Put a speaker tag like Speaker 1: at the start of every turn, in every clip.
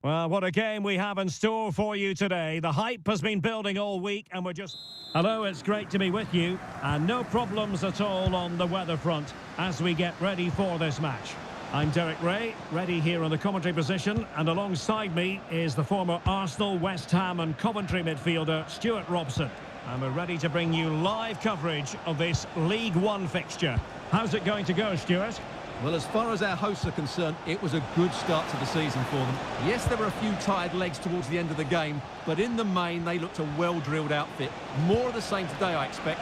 Speaker 1: Well, what a game we have in store for you today. The hype has been building all week and we're just... Hello, it's great to be with you. And no problems at all on the weather front as we get ready for this match. I'm Derek Ray, ready here on the commentary position. And alongside me is the former Arsenal, West Ham and Coventry midfielder, Stuart Robson. And we're ready to bring you live coverage of this League One fixture. How's it going to go, Stuart?
Speaker 2: Well, as far as our hosts are concerned, it was a good start to the season for them. Yes, there were a few tired legs towards the end of the game, but in the main, they looked a well-drilled outfit. More of the same today, I expect.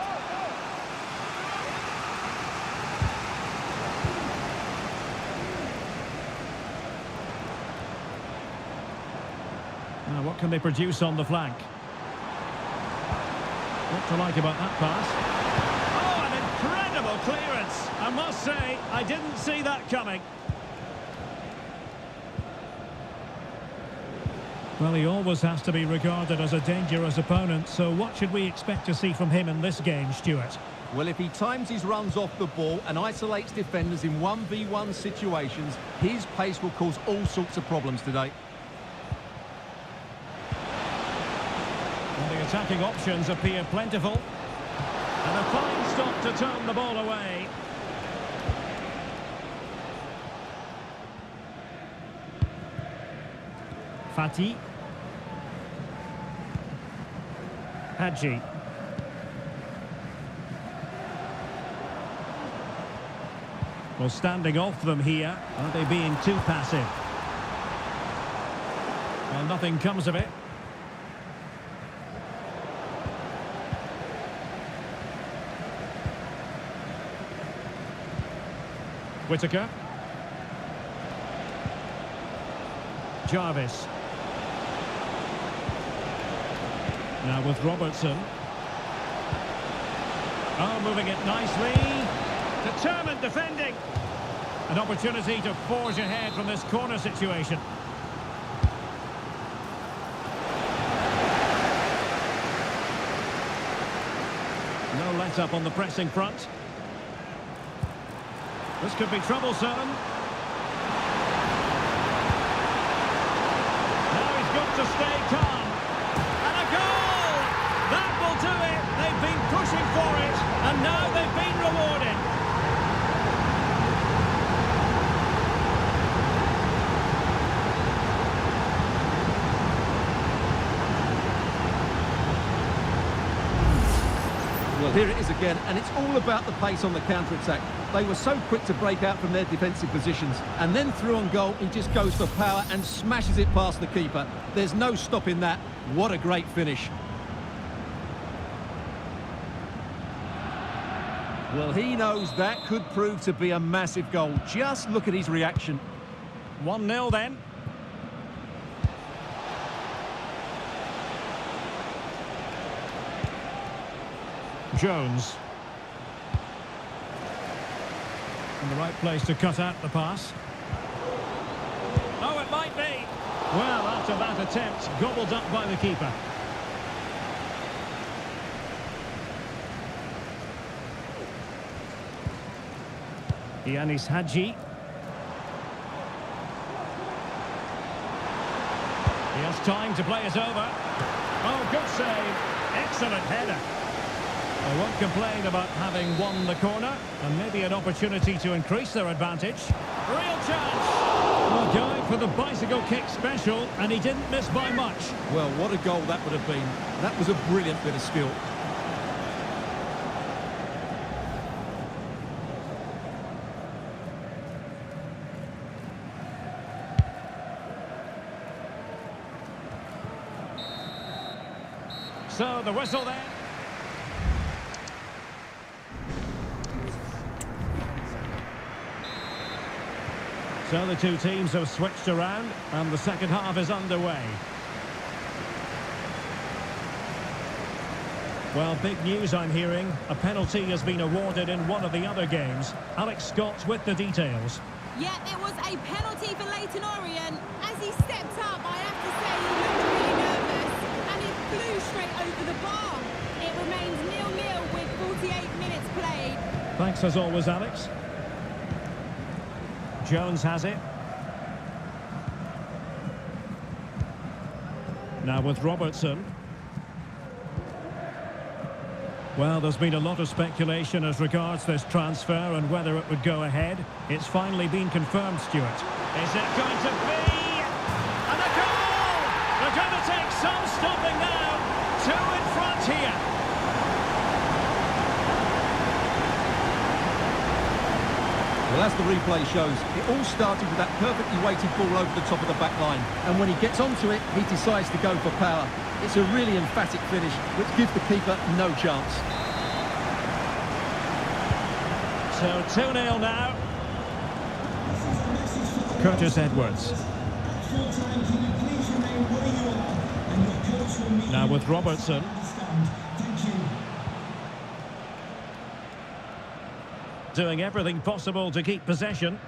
Speaker 1: Now, what can they produce on the flank? What to like about that pass? Oh, an incredible clearance! I must say, I didn't see that coming. Well, he always has to be regarded as a dangerous opponent, so what should we expect to see from him in this game, Stuart?
Speaker 2: Well, if he times his runs off the ball and isolates defenders in 1v1 situations, his pace will cause all sorts of problems today.
Speaker 1: And the attacking options appear plentiful. And a fine stop to turn the ball away. Fati. Hadji. Well, standing off them here. Are they being too passive? Well, nothing comes of it. Whittaker. Jarvis. Now with Robertson. Oh, moving it nicely. Determined defending. An opportunity to forge ahead from this corner situation. No let-up on the pressing front. This could be troublesome. Now he's got to stay calm. And a goal! That will do it. They've been pushing for it, and now they've been rewarded.
Speaker 2: Well, here it is again, and it's all about the pace on the counter-attack. They were so quick to break out from their defensive positions, and then through on goal, he just goes for power and smashes it past the keeper. There's no stopping that. What a great finish. Well, he knows that could prove to be a massive goal. Just look at his reaction.
Speaker 1: 1-0 then. Jones. In the right place to cut out the pass. Oh, it might be. Well, after that attempt, gobbled up by the keeper. Yanis Hadji. He has time to play it over. Oh, good save. Excellent header. They won't complain about having won the corner, and maybe an opportunity to increase their advantage. Real chance! Well, going for the bicycle kick special, and he didn't miss by much.
Speaker 2: Well, what a goal that would have been. That was a brilliant bit of skill.
Speaker 1: So, the whistle there. So the two teams have switched around and the second half is underway. Well, big news I'm hearing. A penalty has been awarded in one of the other games. Alex Scott with the details.
Speaker 3: Yeah, it was a penalty for Leighton Orient. As he stepped up, I have to say he looked really nervous and it flew straight over the bar. It remains 0-0 with 48 minutes played.
Speaker 1: Thanks as always, Alex. Jones has it. Now with Robertson. Well, there's been a lot of speculation as regards this transfer and whether it would go ahead. It's finally been confirmed, Stuart. Is it going to be? And a goal! They're going to take some stopping now. Two in front here.
Speaker 2: Well, as the replay shows, it all started with that perfectly weighted ball over the top of the back line. And when he gets onto it, he decides to go for power. It's a really emphatic finish, which gives the keeper no chance.
Speaker 1: So 2-0 now. Curtis Edwards. Now with Robertson. Doing everything possible to keep possession.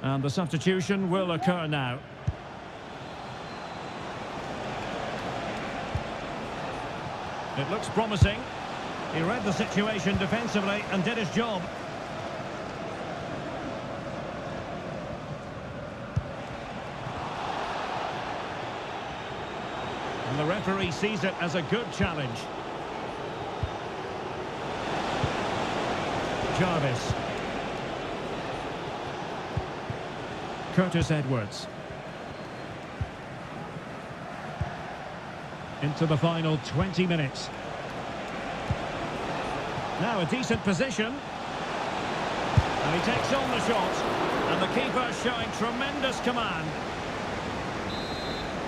Speaker 1: And the substitution will occur now. It looks promising. He read the situation defensively and did his job. And the referee sees it as a good challenge. Jarvis. Curtis Edwards. Into the final 20 minutes. Now a decent position. And he takes on the shot. And the keeper showing tremendous command.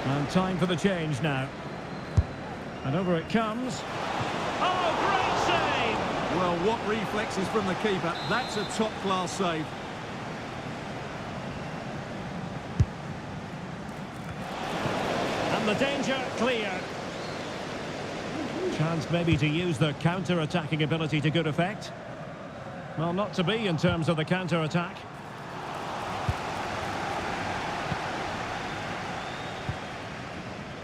Speaker 1: And time for the change now. And over it comes. Oh, great save!
Speaker 2: Well, what reflexes from the keeper. That's a top-class save.
Speaker 1: And the danger cleared. Chance maybe to use the counter-attacking ability to good effect. Well, not to be in terms of the counter-attack.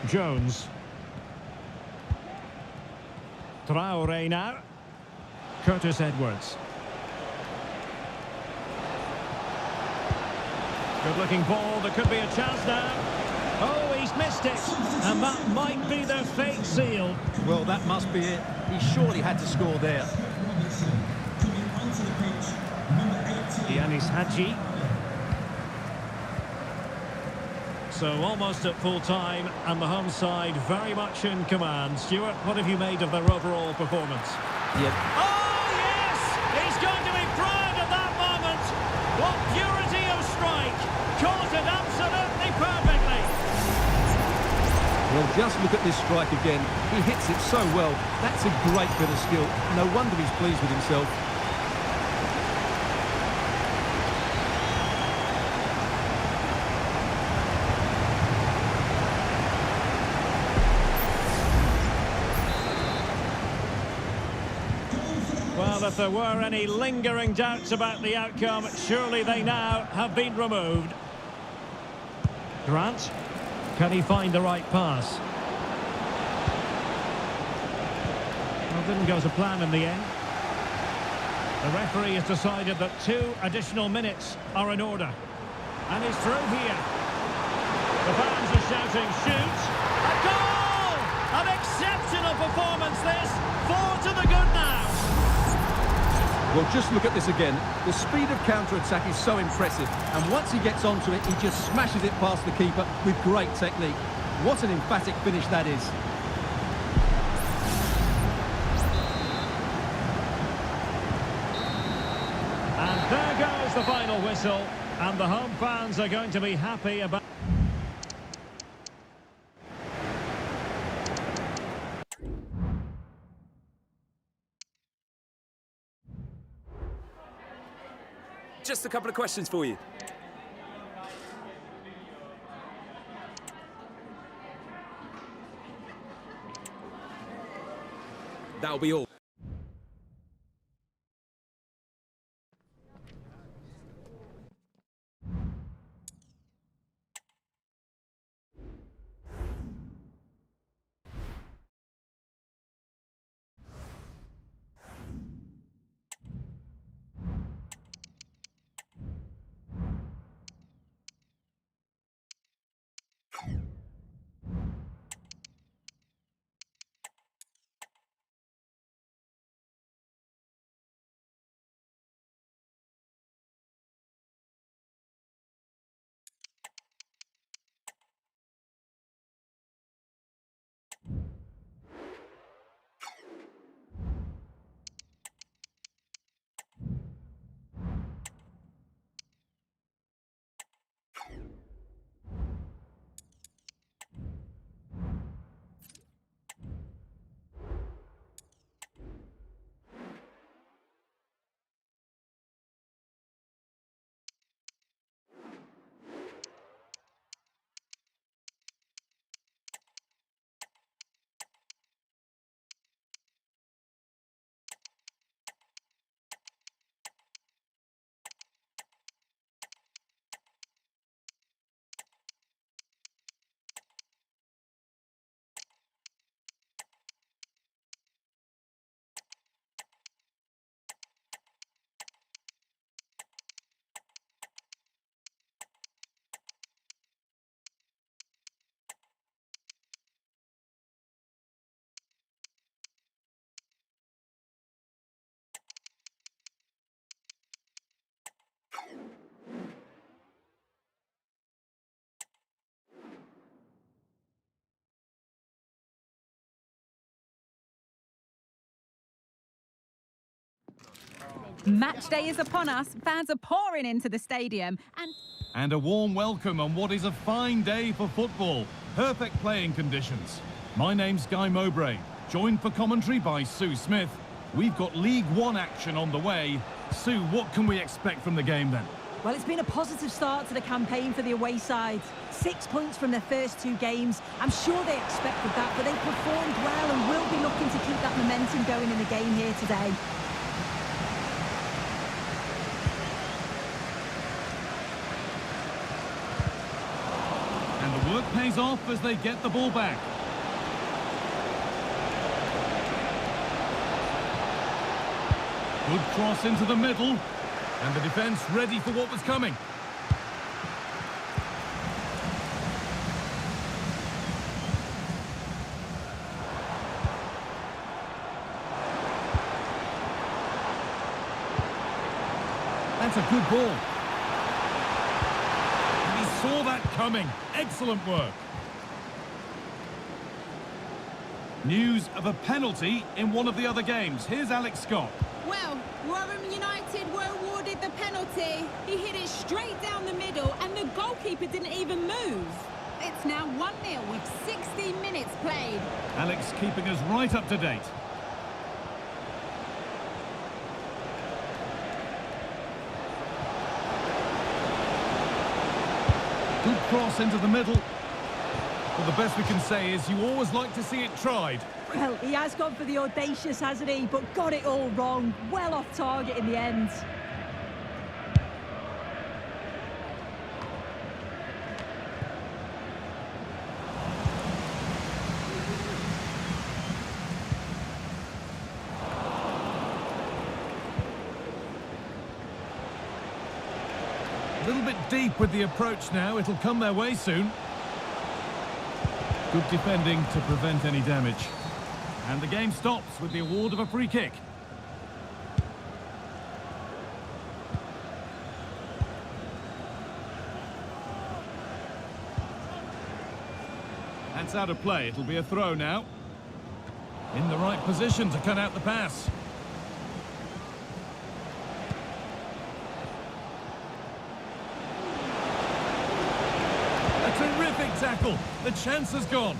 Speaker 1: Jones. Traore now. Curtis Edwards. Good-looking ball. There could be a chance now. Oh, he's missed it. And that might be their fate sealed.
Speaker 2: Well, that must be it. He surely had to score there.
Speaker 1: Yanis Hadji. So almost at full time, and the home side very much in command. Stuart, what have you made of their overall performance?
Speaker 2: Yeah.
Speaker 1: Oh, yes! He's going to be proud of that moment. What purity of strike. Caught it absolutely perfectly.
Speaker 2: Well, just look at this strike again. He hits it so well. That's a great bit of skill. No wonder he's pleased with himself.
Speaker 1: Well, if there were any lingering doubts about the outcome, surely they now have been removed. Grant, can he find the right pass? Well, didn't go to plan in the end. The referee has decided that 2 additional minutes are in order. And he's through here. The fans are shouting, shoot! A goal! An exceptional performance this. 4 to the good now.
Speaker 2: Well, just look at this again. The speed of counter-attack is so impressive. And once he gets onto it, he just smashes it past the keeper with great technique. What an emphatic finish that is.
Speaker 1: And there goes the final whistle. And the home fans are going to be happy about...
Speaker 4: Just a couple of questions for you. That'll be all.
Speaker 3: Match day is upon us. Fans are pouring into the stadium
Speaker 5: And a warm welcome on what is a fine day for football. Perfect playing conditions. My name's Guy Mowbray, joined for commentary by Sue Smith. We've got League One action on the way. Sue, what can we expect from the game then?
Speaker 6: Well, it's been a positive start to the campaign for the away side. 6 points from their first 2 games. I'm sure they expected that, but they performed well and will be looking to keep that momentum going in the game here today.
Speaker 5: And the work pays off as they get the ball back. Good cross into the middle. And the defence ready for what was coming. That's a good ball. And he saw that coming. Excellent work. News of a penalty in one of the other games. Here's Alex Scott.
Speaker 3: well, Rotherham United were awarded the penalty. He hit it straight down the middle and the goalkeeper didn't even move. It's now 1-0 with 60 minutes played.
Speaker 5: Alex keeping us right up to date. Good cross into the middle. Well, the best we can say is you always like to see it tried.
Speaker 6: Well, he has gone for the audacious, hasn't he? But got it all wrong. Well off target in the end.
Speaker 5: A little bit deep with the approach now. It'll come their way soon. Good defending to prevent any damage. And the game stops with the award of a free kick. That's out of play. It'll be a throw now. In the right position to cut out the pass. A terrific tackle. The chance has gone.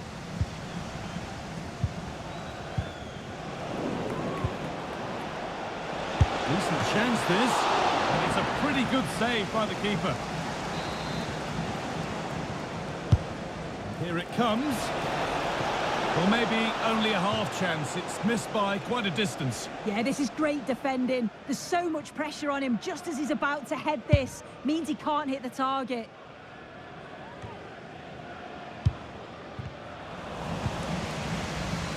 Speaker 5: Decent chance this, and it's a pretty good save by the keeper. Here it comes. Well, maybe only a half chance. It's missed by quite a distance.
Speaker 6: Yeah, this is great defending. There's so much pressure on him just as he's about to head this. Means he can't hit the target.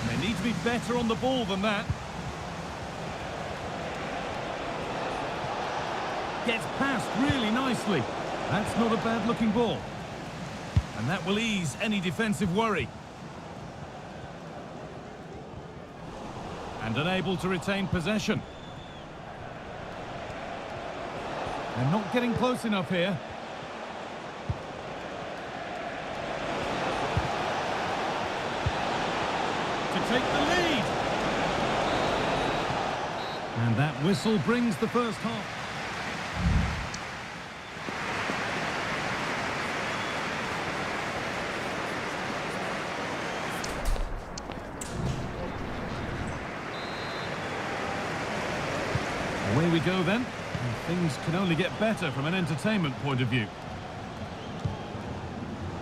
Speaker 5: And they need to be better on the ball than that. Gets past really nicely. That's not a bad looking ball. And that will ease any defensive worry. And unable to retain possession. They're not getting close enough here. To take the lead. And that whistle brings the first half. Away we go then, and things can only get better from an entertainment point of view.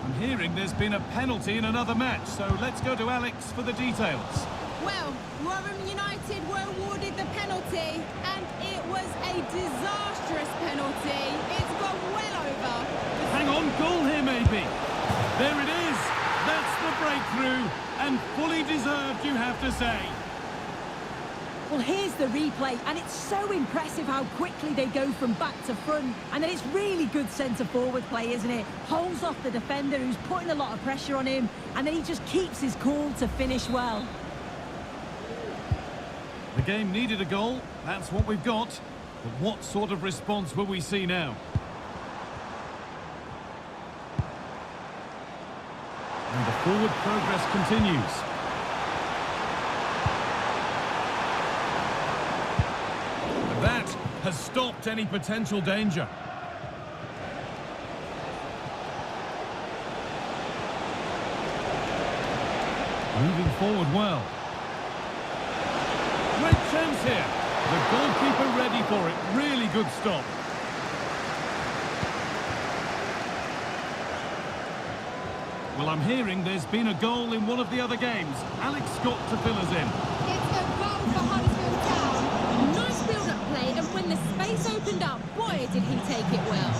Speaker 5: I'm hearing there's been a penalty in another match, so let's go to Alex for the details.
Speaker 3: Well, Rotherham United were awarded the penalty, and it was a disastrous penalty. It's gone well over.
Speaker 5: Hang on, goal here maybe. There it is. That's the breakthrough, and fully deserved, you have to say.
Speaker 6: Well, here's the replay, and it's so impressive how quickly they go from back to front. And then it's really good centre-forward play, isn't it? Holds off the defender who's putting a lot of pressure on him, and then he just keeps his cool to finish well.
Speaker 5: The game needed a goal, that's what we've got. But what sort of response will we see now? And the forward progress continues. That has stopped any potential danger. Moving forward well. Great chance here. The goalkeeper ready for it. Really good stop. Well, I'm hearing there's been a goal in one of the other games. Alex Scott to fill us in.
Speaker 3: It's a goal for Huddersfield Town. Nice build-up play, and when the space opened up, boy, did he take it well.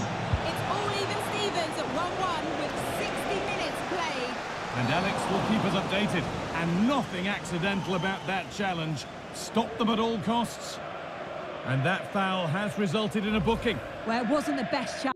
Speaker 3: It's all even Stevens at 1-1 with 60 minutes played.
Speaker 5: And Alex will keep us updated. And nothing accidental about that challenge. Stop them at all costs. And that foul has resulted in a booking.
Speaker 6: Well, it wasn't the best chance.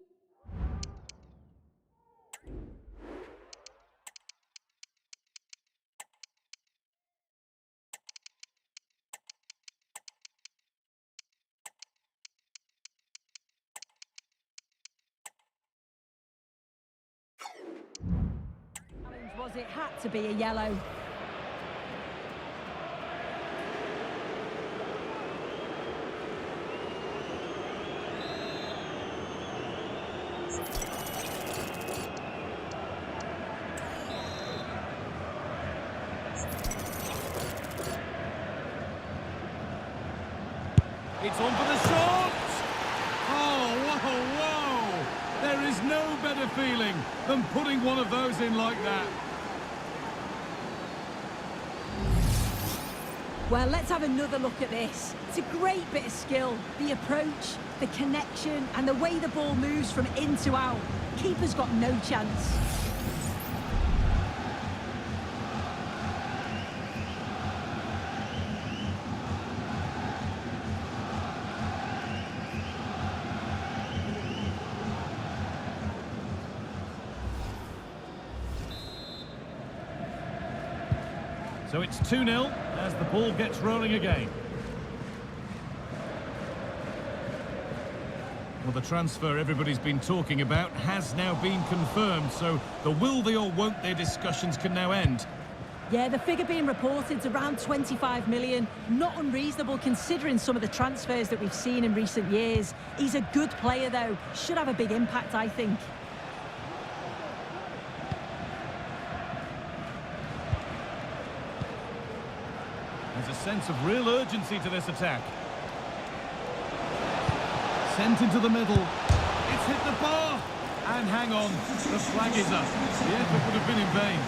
Speaker 6: Was it had to be a yellow?
Speaker 5: It's on for the shot! Oh, whoa, whoa! There is no better feeling than putting one of those in like that.
Speaker 6: Well, let's have another look at this. It's a great bit of skill. The approach, the connection, and the way the ball moves from in to out. Keeper's got no chance.
Speaker 5: So it's 2-0 as the ball gets rolling again. Well, the transfer everybody's been talking about has now been confirmed, so the will they or won't they discussions can now end.
Speaker 6: Yeah, the figure being reported is around 25 million. Not unreasonable considering some of the transfers that we've seen in recent years. He's a good player, though. Should have a big impact, I think.
Speaker 5: There's a sense of real urgency to this attack. Sent into the middle. It's hit the bar. And hang on, the flag is up. The effort would have been in vain.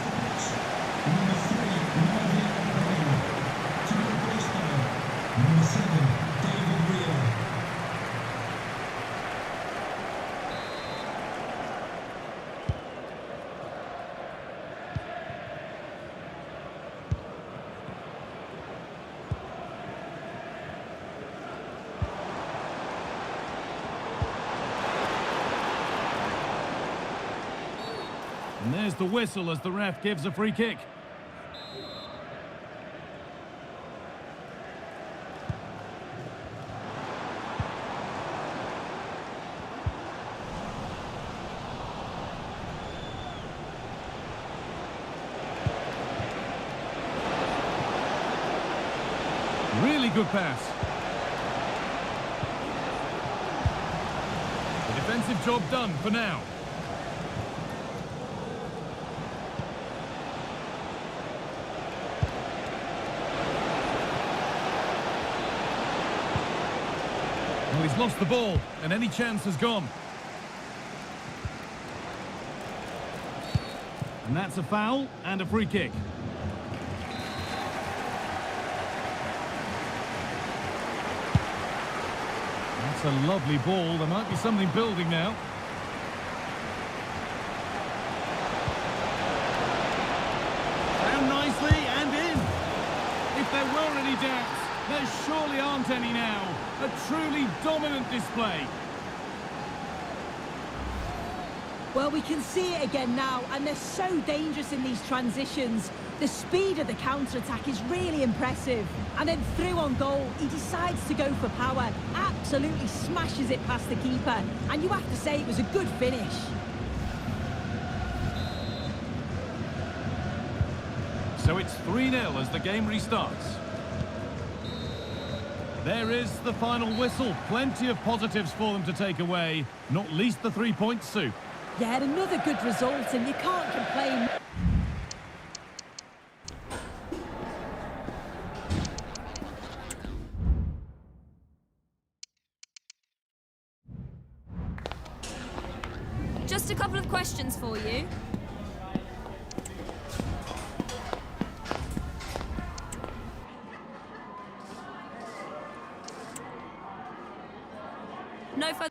Speaker 5: And there's the whistle as the ref gives a free kick. Really good pass. The defensive job done for now. Well, he's lost the ball, and any chance has gone. And that's a foul and a free kick. That's a lovely ball. There might be something building now. Down nicely and in. If there were any doubts, there surely aren't any now. A truly dominant display.
Speaker 6: Well, we can see it again now, and they're so dangerous in these transitions. The speed of the counter-attack is really impressive. And then through on goal, he decides to go for power, absolutely smashes it past the keeper. And you have to say it was a good finish.
Speaker 5: So it's 3-0 as the game restarts. There is the final whistle. Plenty of positives for them to take away, not least the 3 points, Sue.
Speaker 6: Yeah, another good result, and you can't complain.
Speaker 7: Just a couple of questions for you. No further...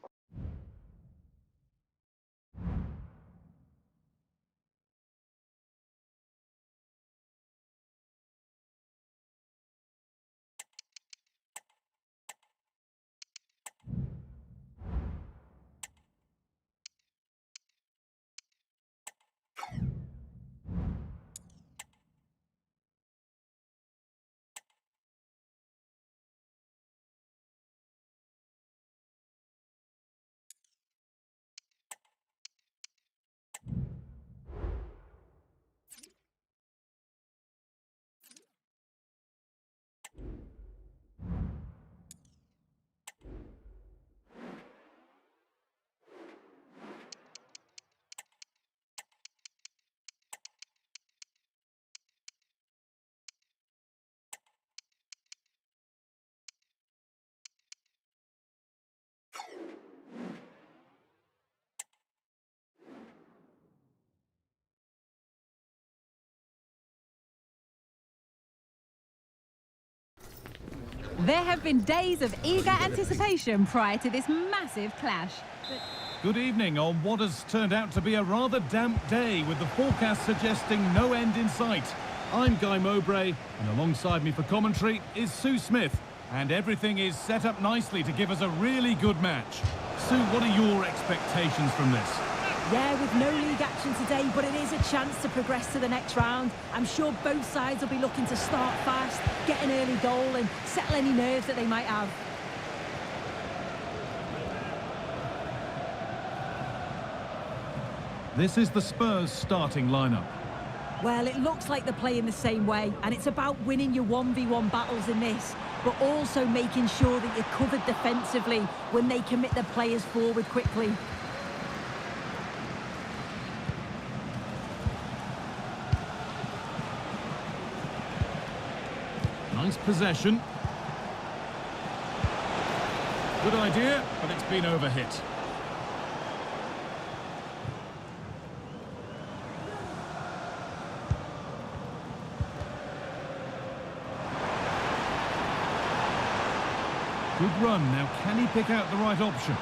Speaker 3: There have been days of eager anticipation prior to this massive clash.
Speaker 5: Good evening on what has turned out to be a rather damp day, with the forecast suggesting no end in sight. I'm Guy Mowbray, and alongside me for commentary is Sue Smith, and everything is set up nicely to give us a really good match. Sue, what are your expectations from this?
Speaker 6: Yeah, with no league action today, but it is a chance to progress to the next round. I'm sure both sides will be looking to start fast, get an early goal and settle any nerves that they might have.
Speaker 5: This is the Spurs starting lineup.
Speaker 6: Well, it looks like they're playing the same way, and it's about winning your 1v1 battles in this, but also making sure that you're covered defensively when they commit their players forward quickly.
Speaker 5: Nice possession. Good idea, but it's been overhit. Good run. Now, can he pick out the right option?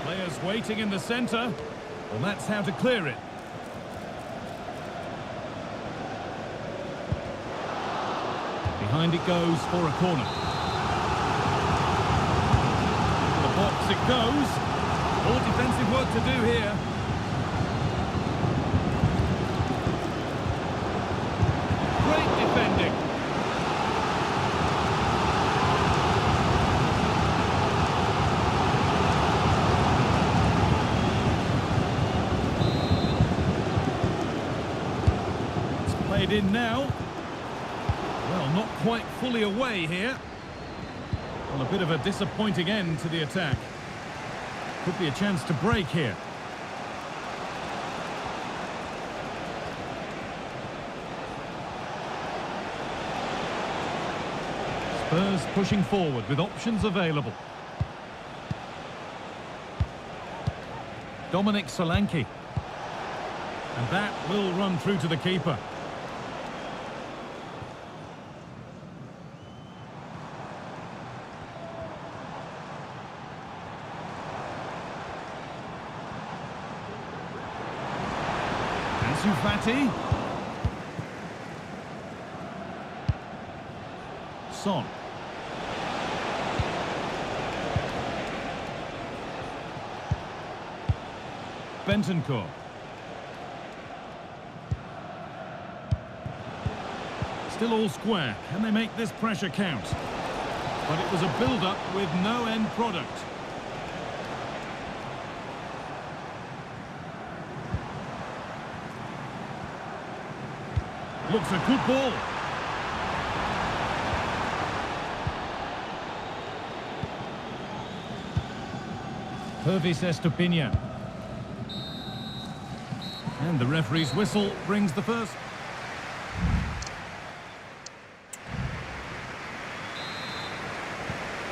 Speaker 5: Players waiting in the centre. Well, that's how to clear it. Behind it goes for a corner. To the box it goes. More defensive work to do here. Great defending. It's played in now. Well, not quite fully away here. Well, a bit of a disappointing end to the attack. Could be a chance to break here. Spurs pushing forward with options available. Dominic Solanke. And that will run through to the keeper. Fati. Son. Bentancur. Still all square. Can they make this pressure count? But it was a build-up with no end product. Looks a good ball. Pervis Estupinian. And the referee's whistle brings the first.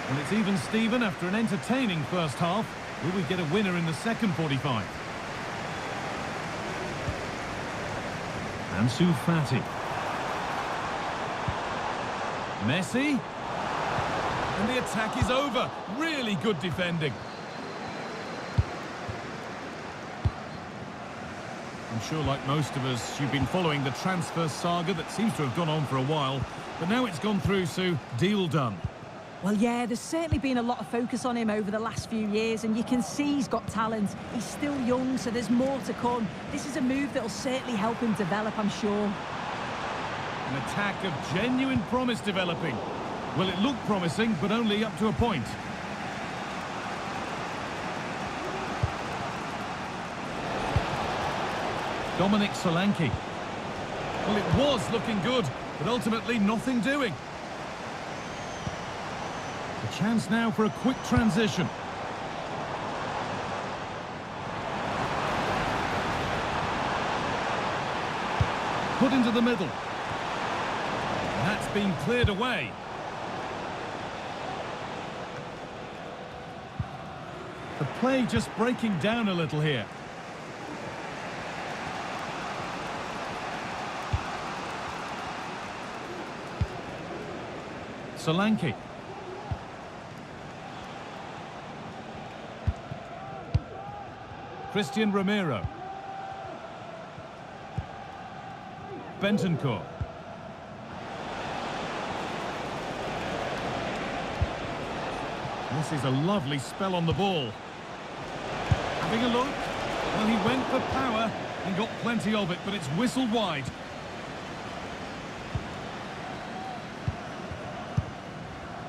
Speaker 5: Well, it's even Steven after an entertaining first half. Will we get a winner in the second 45? Ansu Fati. Messi. And the attack is over. Really good defending. I'm sure, like most of us, you've been following the transfer saga that seems to have gone on for a while. But now it's gone through, Sue. Deal done.
Speaker 6: Well, yeah, there's certainly been a lot of focus on him over the last few years, and you can see he's got talent. He's still young, so there's more to come. This is a move that will certainly help him develop, I'm sure.
Speaker 5: An attack of genuine promise developing. Well, it looked promising, but only up to a point. Dominic Solanke. Well, it was looking good, but ultimately nothing doing. A chance now for a quick transition. Put into the middle. And that's been cleared away. The play just breaking down a little here. Solanke. Christian Romero. Bentancur. This is a lovely spell on the ball. Having a look. Well, he went for power and got plenty of it, but it's whistled wide.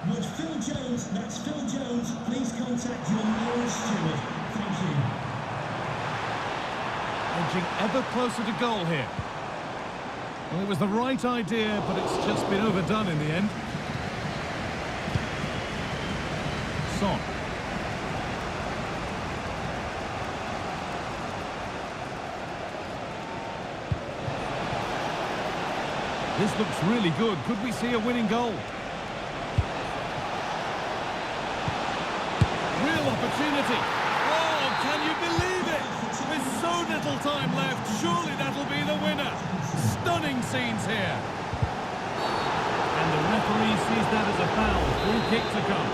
Speaker 8: Would Phil Jones, that's Phil Jones, please contact your nearest steward. Thank you.
Speaker 5: Edging ever closer to goal here. Well, it was the right idea, but it's just been overdone in the end. Son. This looks really good. Could we see a winning goal? Real opportunity. Oh, can you believe it? With so little time left, surely that'll be the winner. Stunning scenes here. And the referee sees that as a foul. Free kick to come.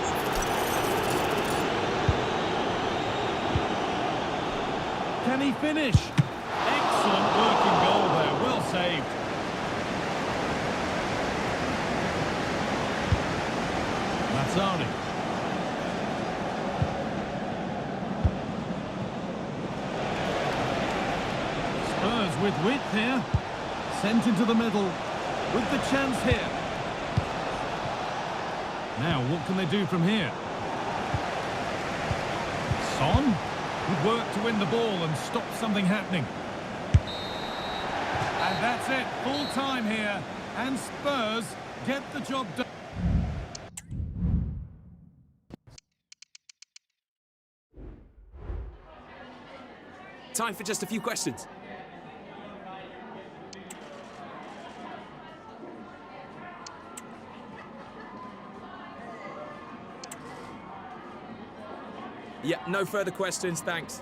Speaker 5: Can he finish? Excellent working goal there. Well saved. Mazzari. Spurs with width here. Sent into the middle with the chance here. Now, what can they do from here? Son? Good work to win the ball and stop something happening. And that's it. Full time here. And Spurs get the job done.
Speaker 4: Time for just a few questions. Yeah, no further questions, thanks.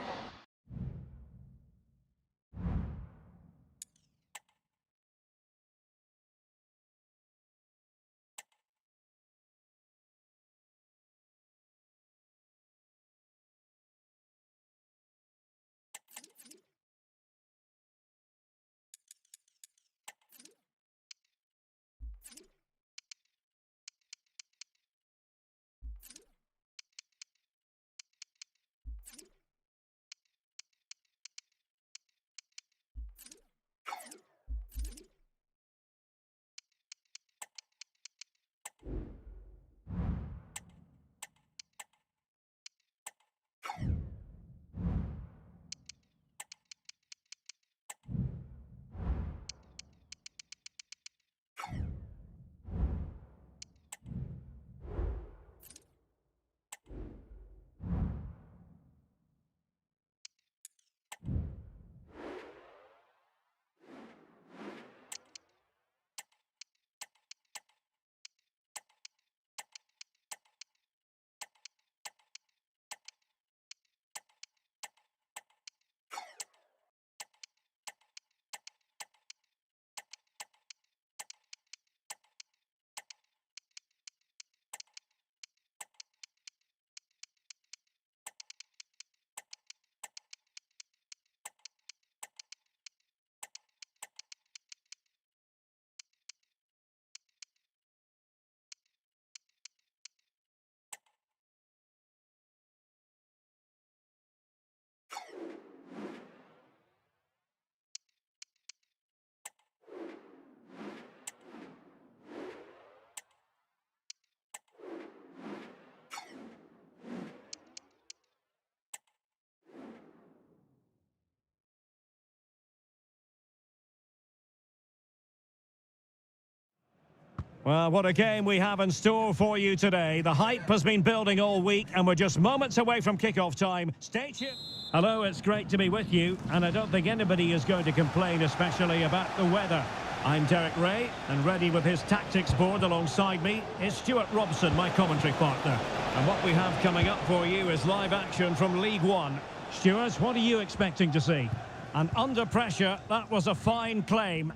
Speaker 1: Well, what a game we have in store for you today. The hype has been building all week and we're just moments away from kick-off time. Stay tuned. Hello, it's great to be with you, and I don't think anybody is going to complain, especially about the weather. I'm Derek Ray, and ready with his tactics board alongside me is Stuart Robson, my commentary partner. And what we have coming up for you is live action from League One. Stuart, what are you expecting to see? And under pressure, that was a fine claim.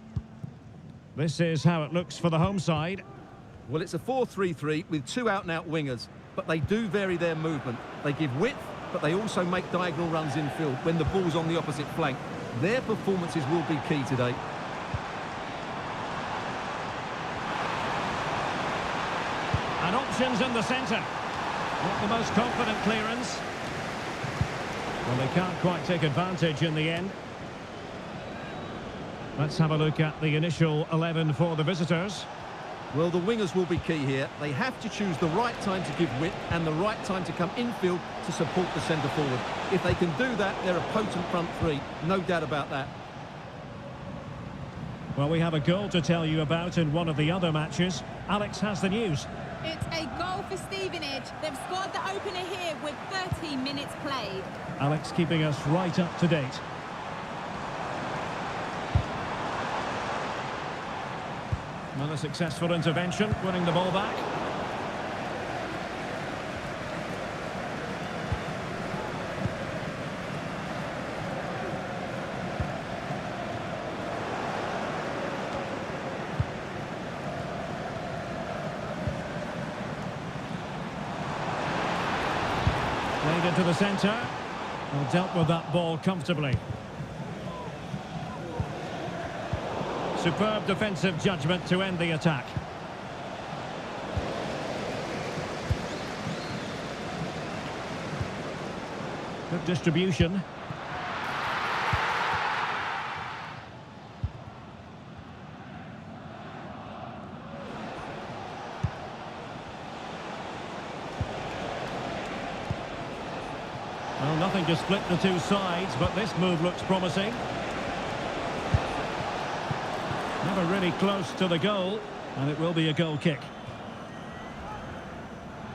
Speaker 1: This is how it looks for the home side.
Speaker 2: Well, it's a 4-3-3 with two out-and-out wingers, but they do vary their movement. They give width, but they also make diagonal runs infield when the ball's on the opposite flank. Their performances will be key today.
Speaker 1: And options in the centre. Not the most confident clearance. Well, they can't quite take advantage in the end. Let's have a look at the initial 11 for the visitors.
Speaker 2: Well, the wingers will be key here. They have to choose the right time to give width and the right time to come infield to support the centre forward. If they can do that, they're a potent front three. No doubt about that.
Speaker 1: Well, we have a goal to tell you about in one of the other matches. Alex has the news.
Speaker 3: It's a goal for Stevenage. They've scored the opener here with 13 minutes played.
Speaker 1: Alex keeping us right up to date. Another successful intervention, winning the ball back. Played into the centre. Well, dealt with that ball comfortably. Superb defensive judgment to end the attack. Good distribution. Well, nothing to split the two sides, but this move looks promising. Never really close to the goal, and it will be a goal kick.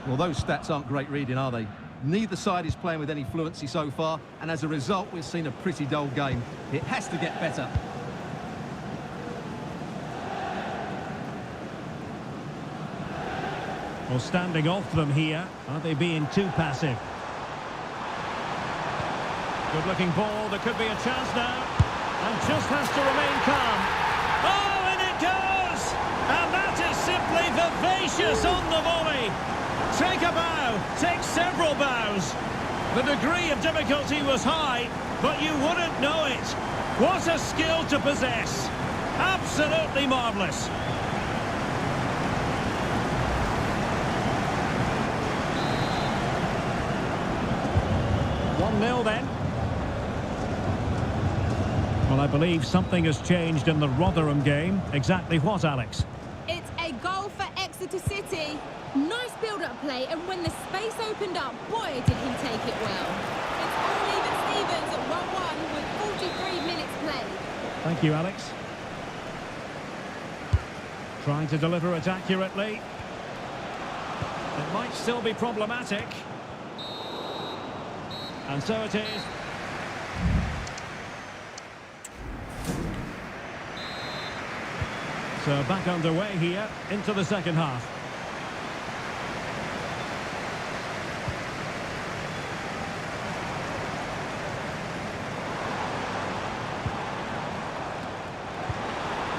Speaker 2: Well, those stats aren't great reading, are they? Neither side is playing with any fluency so far, and as a result, we've seen a pretty dull game. It has to get better.
Speaker 1: Well, standing off them here, are they being too passive? Good-looking ball, there could be a chance now, and just has to remain calm. Oh, and it goes! And that is simply vivacious on the volley. Take a bow, take several bows. The degree of difficulty was high, but you wouldn't know it. What a skill to possess. Absolutely marvellous. One 0 then. Well, I believe something has changed in the Rotherham game. Exactly what, Alex?
Speaker 3: It's a goal for Exeter City. Nice build-up play, and when the space opened up, boy, did he take it well. It's all even Stevens at 1-1 with 43 minutes played.
Speaker 1: Thank you, Alex. Trying to deliver it accurately. It might still be problematic. And so it is. So back underway here into the second half.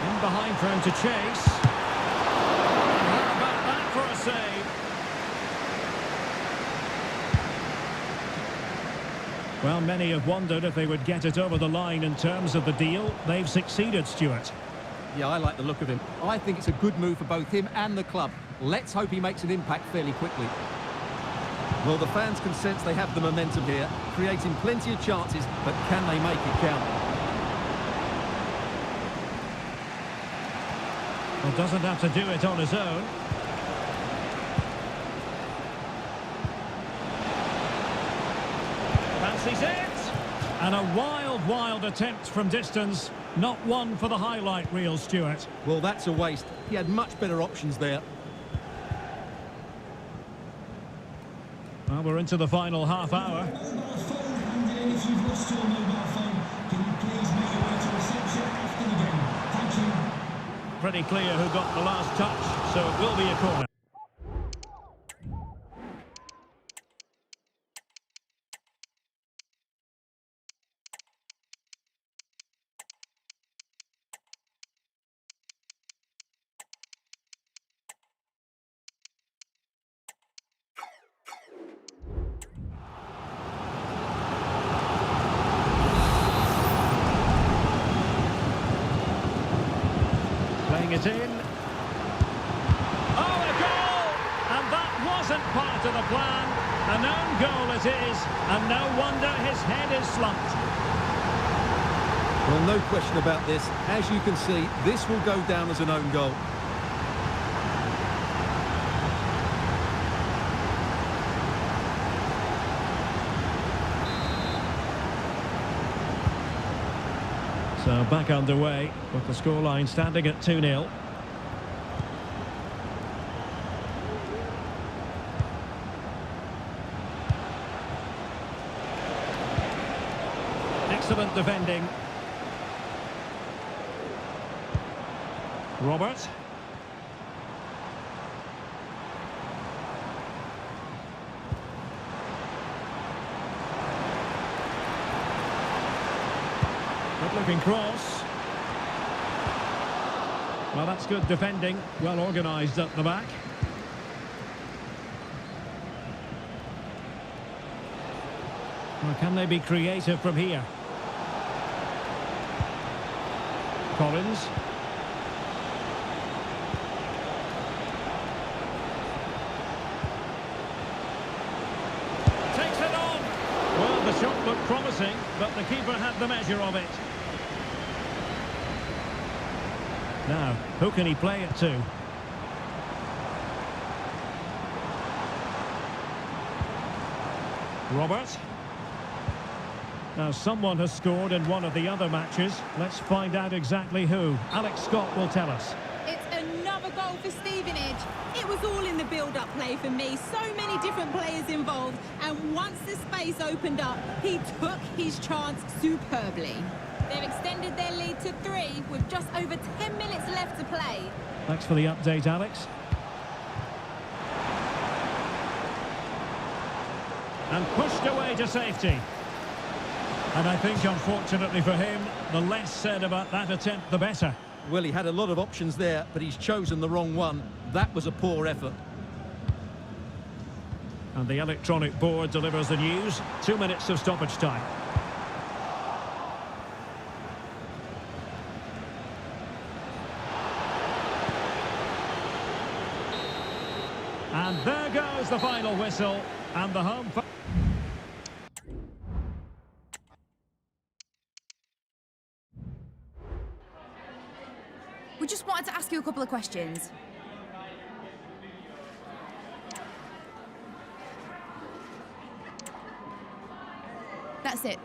Speaker 1: In behind for him to chase. How about that for a save? Well, many have wondered if they would get it over the line in terms of the deal. They've succeeded, Stuart.
Speaker 2: Yeah, I like the look of him. I think it's a good move for both him and the club. Let's hope he makes an impact fairly quickly. Well, the fans can sense they have the momentum here, creating plenty of chances, but can they make it count?
Speaker 1: Well, doesn't have to do it on his own. Fancies it! And a wild attempt from distance. Not one for the highlight reel, Stuart.
Speaker 2: Well, that's a waste. He had much better options there.
Speaker 1: Well, we're into the final half hour.
Speaker 8: Mobile phone handed in if you've lost your mobile phone. Can you please make your way to reception after the game? Thank you.
Speaker 1: Pretty clear who got the last touch, so it will be a corner. Playing it in. Oh, a goal! And that wasn't part of the plan. An own goal it is, and no wonder his head is slumped.
Speaker 2: Well, no question about this. As you can see, this will go down as an own goal.
Speaker 1: So back underway with the scoreline standing at 2-0. Excellent defending. Robert. Good-looking cross. Well, that's good defending. Well organised at the back. Well, can they be creative from here? Collins. Takes it on. Well, the shot looked promising, but the keeper had the measure of it. Now, who can he play it to? Robert. Now, someone has scored in one of the other matches. Let's find out exactly who. Alex Scott will tell us.
Speaker 3: It's another goal for Stevenage. It was all in the build-up play for me. So many different players involved. And once the space opened up, he took his chance superbly. They've extended their lead to 3 with just over 10 minutes left to play.
Speaker 1: Thanks for the update, Alex. And pushed away to safety. And I think, unfortunately for him, the less said about that attempt, the better.
Speaker 2: Well, he had a lot of options there, but he's chosen the wrong one. That was a poor effort.
Speaker 1: And the electronic board delivers the news. 2 minutes of stoppage time. And there goes the final whistle. And the home...
Speaker 7: We just wanted to ask you a couple of questions. That's it.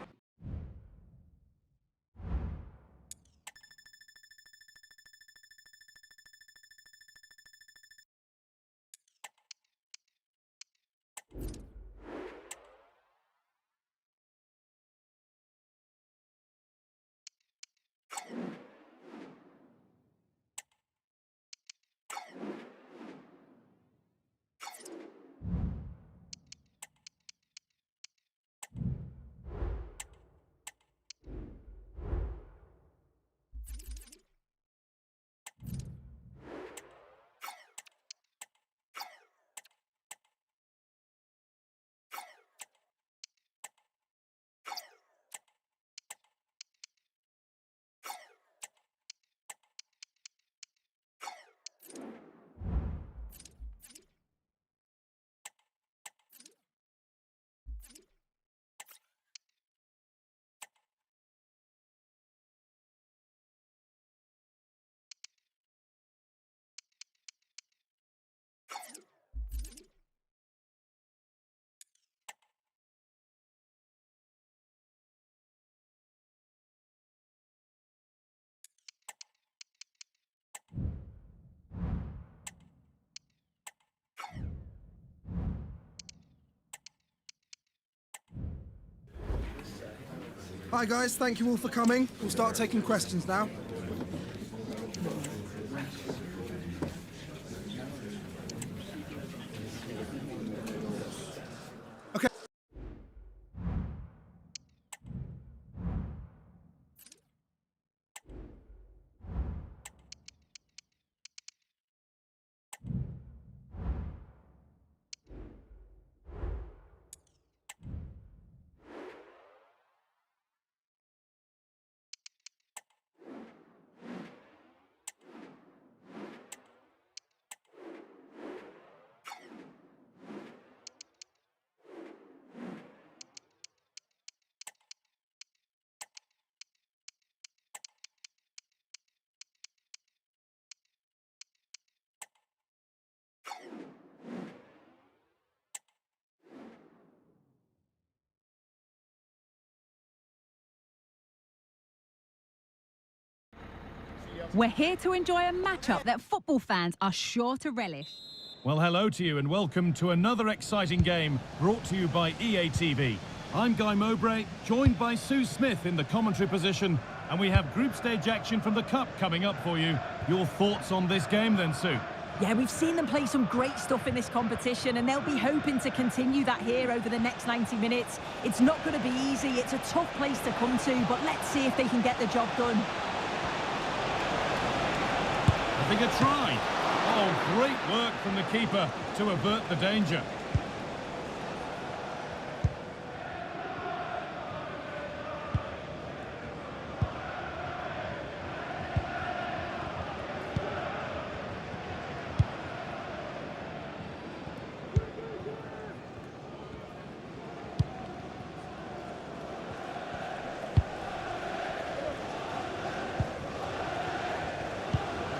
Speaker 9: Hi guys, thank you all for coming. We'll start taking questions now. Okay.
Speaker 10: We're here to enjoy a matchup that football fans are sure to relish.
Speaker 5: Well, hello to you and welcome to another exciting game brought to you by EA TV. I'm Guy Mowbray, joined by Sue Smith in the commentary position, and we have group stage action from the Cup coming up for you. Your thoughts on this game then, Sue?
Speaker 6: Yeah, we've seen them play some great stuff in this competition, and they'll be hoping to continue that here over the next 90 minutes. It's not going to be easy, it's a tough place to come to, but let's see if they can get the job done.
Speaker 5: I think a try. Oh, great work from the keeper to avert the danger.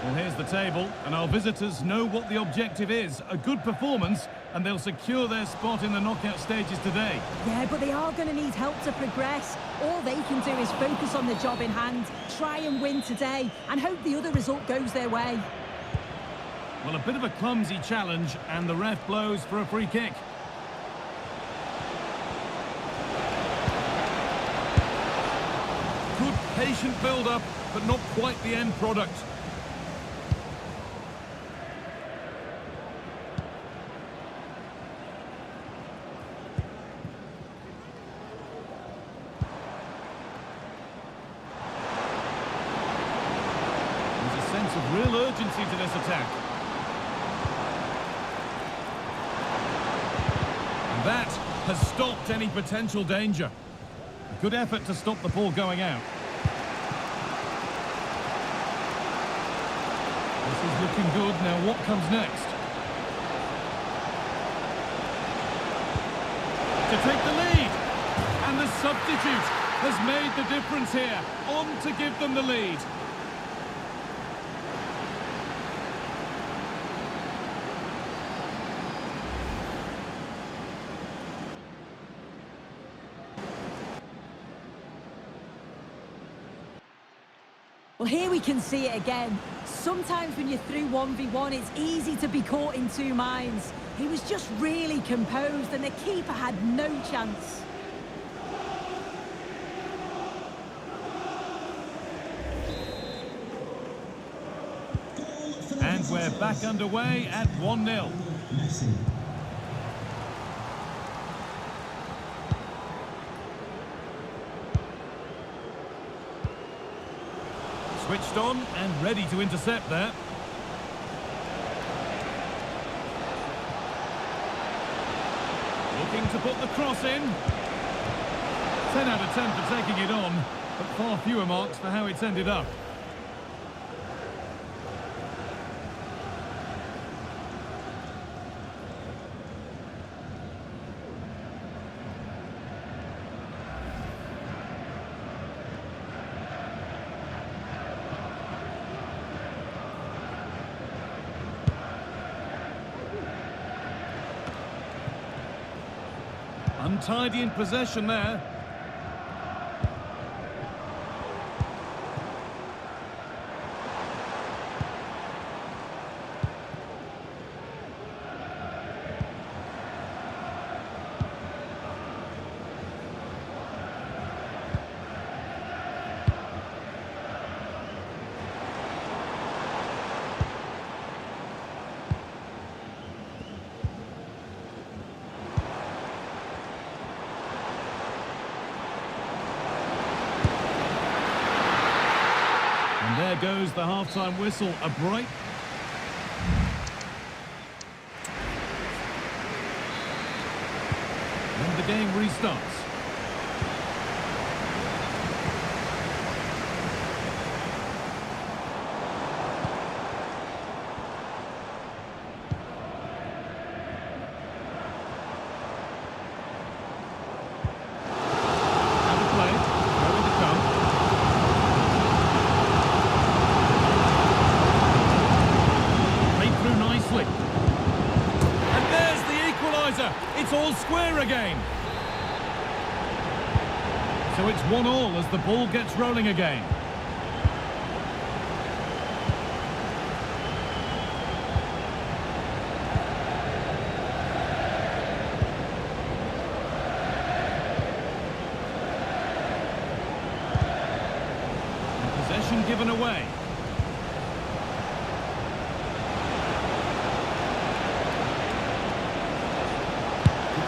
Speaker 5: Well, here's the table, and our visitors know what the objective is. A good performance, and they'll secure their spot in the knockout stages today.
Speaker 6: Yeah, but they are going to need help to progress. All they can do is focus on the job in hand, try and win today, and hope the other result goes their way.
Speaker 5: Well, a bit of a clumsy challenge, and the ref blows for a free kick. Good patient build-up, but not quite the end product. Of real urgency to this attack. And that has stopped any potential danger. A good effort to stop the ball going out. This is looking good. Now what comes next? To take the lead. And the substitute has made the difference here. On to give them the lead.
Speaker 6: Well, here we can see it again. Sometimes when you're through 1v1, it's easy to be caught in two minds. He was just really composed, and the keeper had no chance.
Speaker 5: And we're back underway at 1-0. Switched on and ready to intercept there. Looking to put the cross in. 10 out of 10 for taking it on, but far fewer marks for how it's ended up. Untidy in possession there. there goes the half-time whistle. A break. And the game restarts. It's all square again. So it's 1-1 as the ball gets rolling again. And possession given away.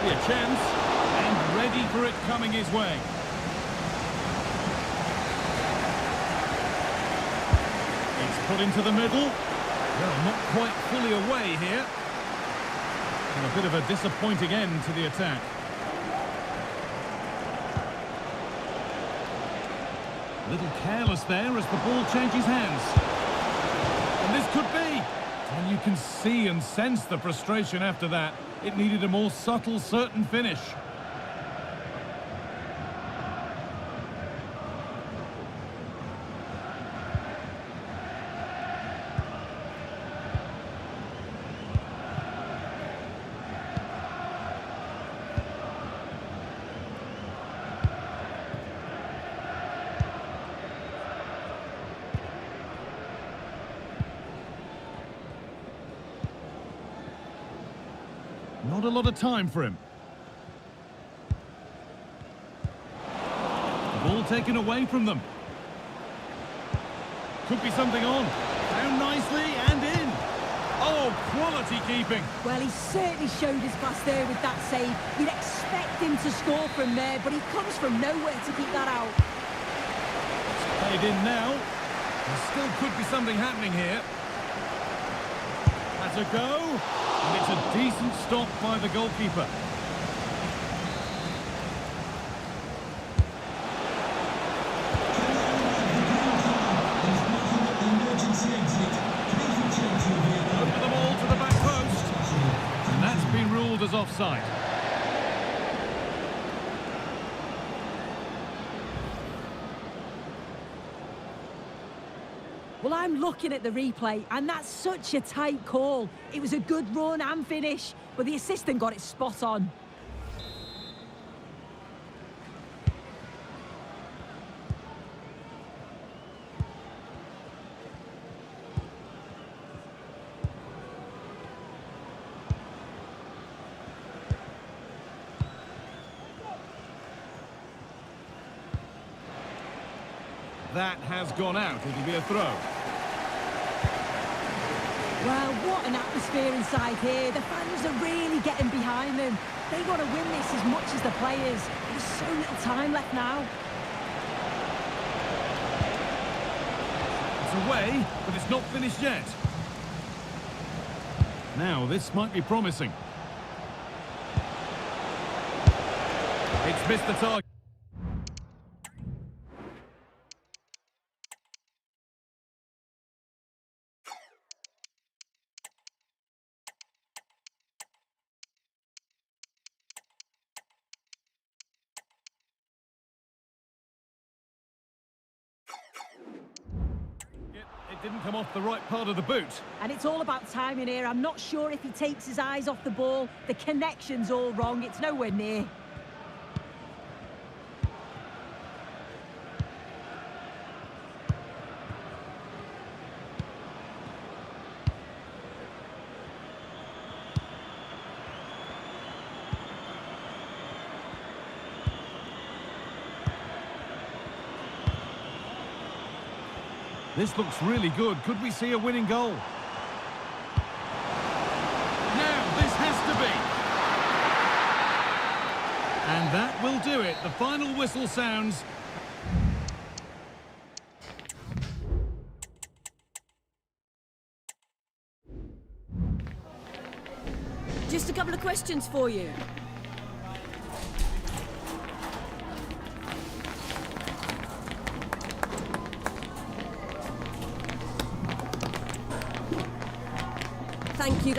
Speaker 5: A chance, and ready for it coming his way. It's put into the middle. Well, not quite fully away here. And a bit of a disappointing end to the attack. A little careless there as the ball changes hands. And this could be. And you can see and sense the frustration after that. It needed a more subtle, certain finish. Not a lot of time for him. The ball taken away from them. Could be something on. Down nicely and in. Oh, quality keeping.
Speaker 6: Well, he certainly showed his class there with that save. You'd expect him to score from there, but he comes from nowhere to keep that out.
Speaker 5: It's played in now. There still could be something happening here. Has a go. And it's a decent stop by the goalkeeper. Over the ball to the back post. And that's been ruled as offside.
Speaker 6: Well, I'm looking at the replay, and that's such a tight call. It was a good run and finish, but the assistant got it spot on.
Speaker 5: That has gone out. It'll be a throw.
Speaker 6: Well, what an atmosphere inside here. The fans are really getting behind them. They want to win this as much as the players. There's so little time left now.
Speaker 5: It's away, but it's not finished yet. Now, this might be promising. It's missed the target. It didn't come off the right part of the boot.
Speaker 6: And it's all about timing here. I'm not sure if he takes his eyes off the ball. The connection's all wrong. It's nowhere near.
Speaker 5: This looks really good. Could we see a winning goal? Now, this has to be. And that will do it. The final whistle sounds.
Speaker 6: questions for you. Thank you.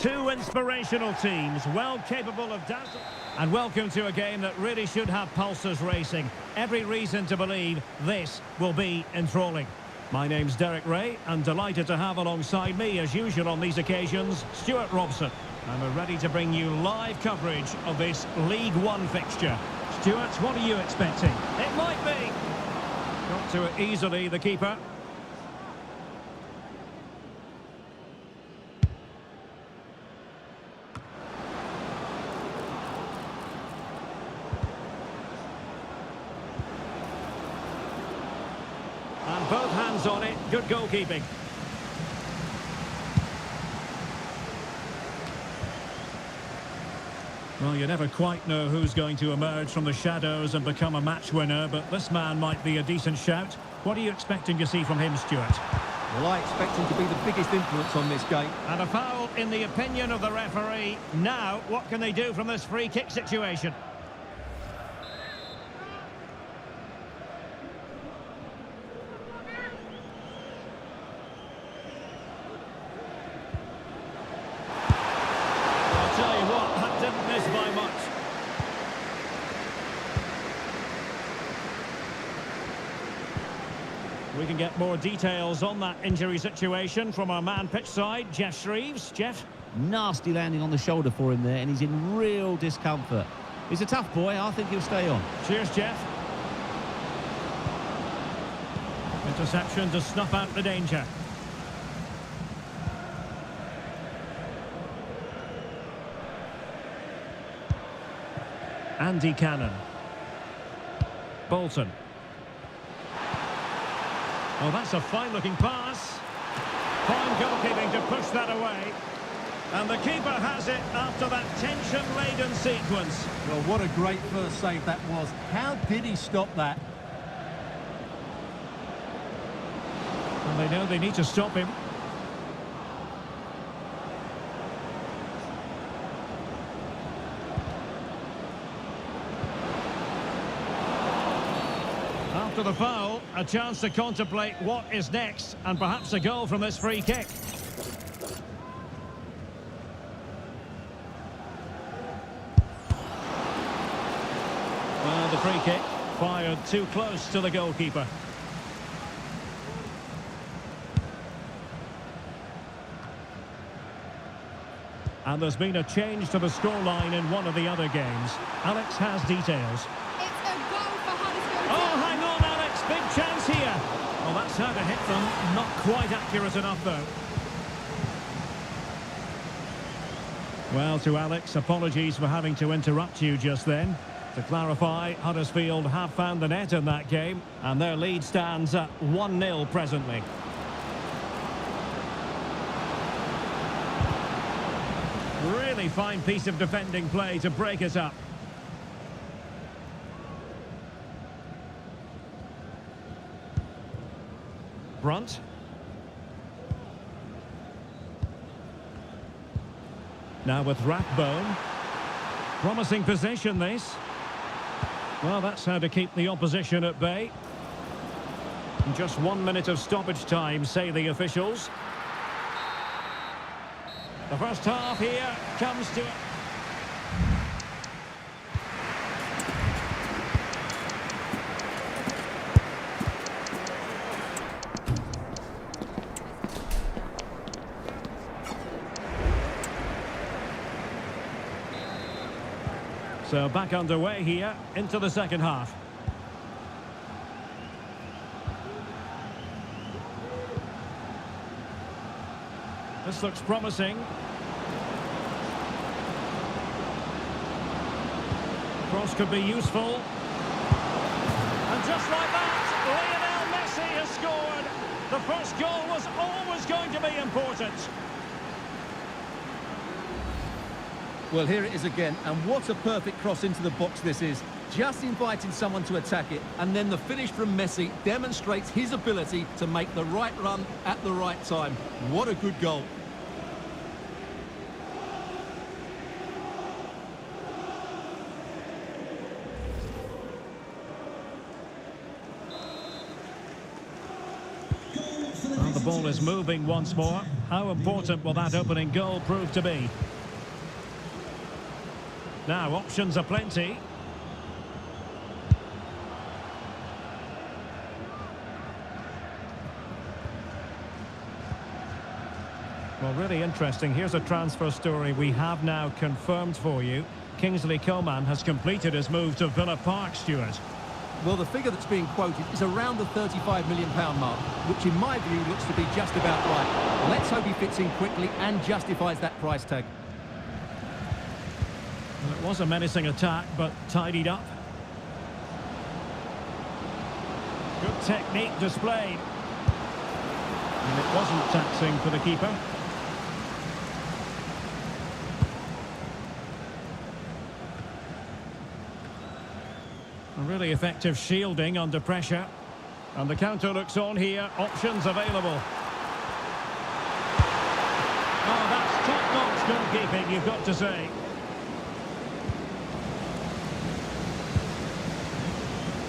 Speaker 1: Two inspirational teams, well capable of dazzle. And welcome to a game that really should have pulses racing. Every reason to believe this will be enthralling. My name's Derek Ray, and delighted to have alongside me, as usual on these occasions, Stuart Robson. And we're ready to bring you live coverage of this League One fixture. Stuart, what are you expecting? It might be. Got to it easily, the keeper. And both hands on it, good goalkeeping. Well, you never quite know who's going to emerge from the shadows and become a match winner, but this man might be a decent shout. What are you expecting to see from him, Stuart?
Speaker 2: Well, I expect him to be the biggest influence on this game.
Speaker 1: And a foul in the opinion of the referee. Now, what can they do from this free kick situation? We can get more details on that injury situation from our man pitch side, Jeff Shreves. Jeff?
Speaker 11: Nasty landing on the shoulder for him there, and he's in real discomfort. He's a tough boy. I think he'll stay on.
Speaker 1: Cheers, Jeff. Interception to snuff out the danger. Andy Cannon. Bolton. Oh, that's a fine-looking pass. Fine goalkeeping to push that away. And the keeper has it after that tension-laden sequence.
Speaker 2: Well, what a great first save that was. How did he stop that?
Speaker 1: And they know they need to stop him. After the foul, a chance to contemplate what is next, and perhaps a goal from this free kick. Well, the free kick fired too close to the goalkeeper. And there's been a change to the scoreline in one of the other games. Alex has details.
Speaker 3: It's a goal for Huddersfield.
Speaker 1: Oh, hang on, Alex. Big chance here. Well, that's how to hit them. Not quite accurate enough, though. Well, to Alex, apologies for having to interrupt you just then. To clarify, Huddersfield have found the net in that game, and their lead stands at 1-0 presently. Really fine piece of defending play to break it up. Brunt. Now with Rathbone. Promising possession, this. Well, that's how to keep the opposition at bay. Just 1 minute of stoppage time, say the officials. The first half here comes to it. So back underway here into the second half. This looks promising. Cross could be useful. And just like that, Lionel Messi has scored. The first goal was always going to be important.
Speaker 2: Well, here it is again, and what a perfect cross into the box this is. Just inviting someone to attack it, and then the finish from Messi demonstrates his ability to make the right run at the right time. What a good goal.
Speaker 1: Well, the ball is moving once more. How important will that opening goal prove to be? Now, options are plenty. Well, really interesting. Here's a transfer story we have now confirmed for you. Kingsley Coman has completed his move to Villa Park, Stuart.
Speaker 2: Well, the figure that's being quoted is around the £35 million mark, which in my view looks to be just about right. Let's hope he fits in quickly and justifies that price tag.
Speaker 1: Well, it was a menacing attack, but tidied up. Good technique displayed. And it wasn't taxing for the keeper. A really effective shielding under pressure. And the counter looks on here. Options available. Oh, that's top-notch goalkeeping, you've got to say.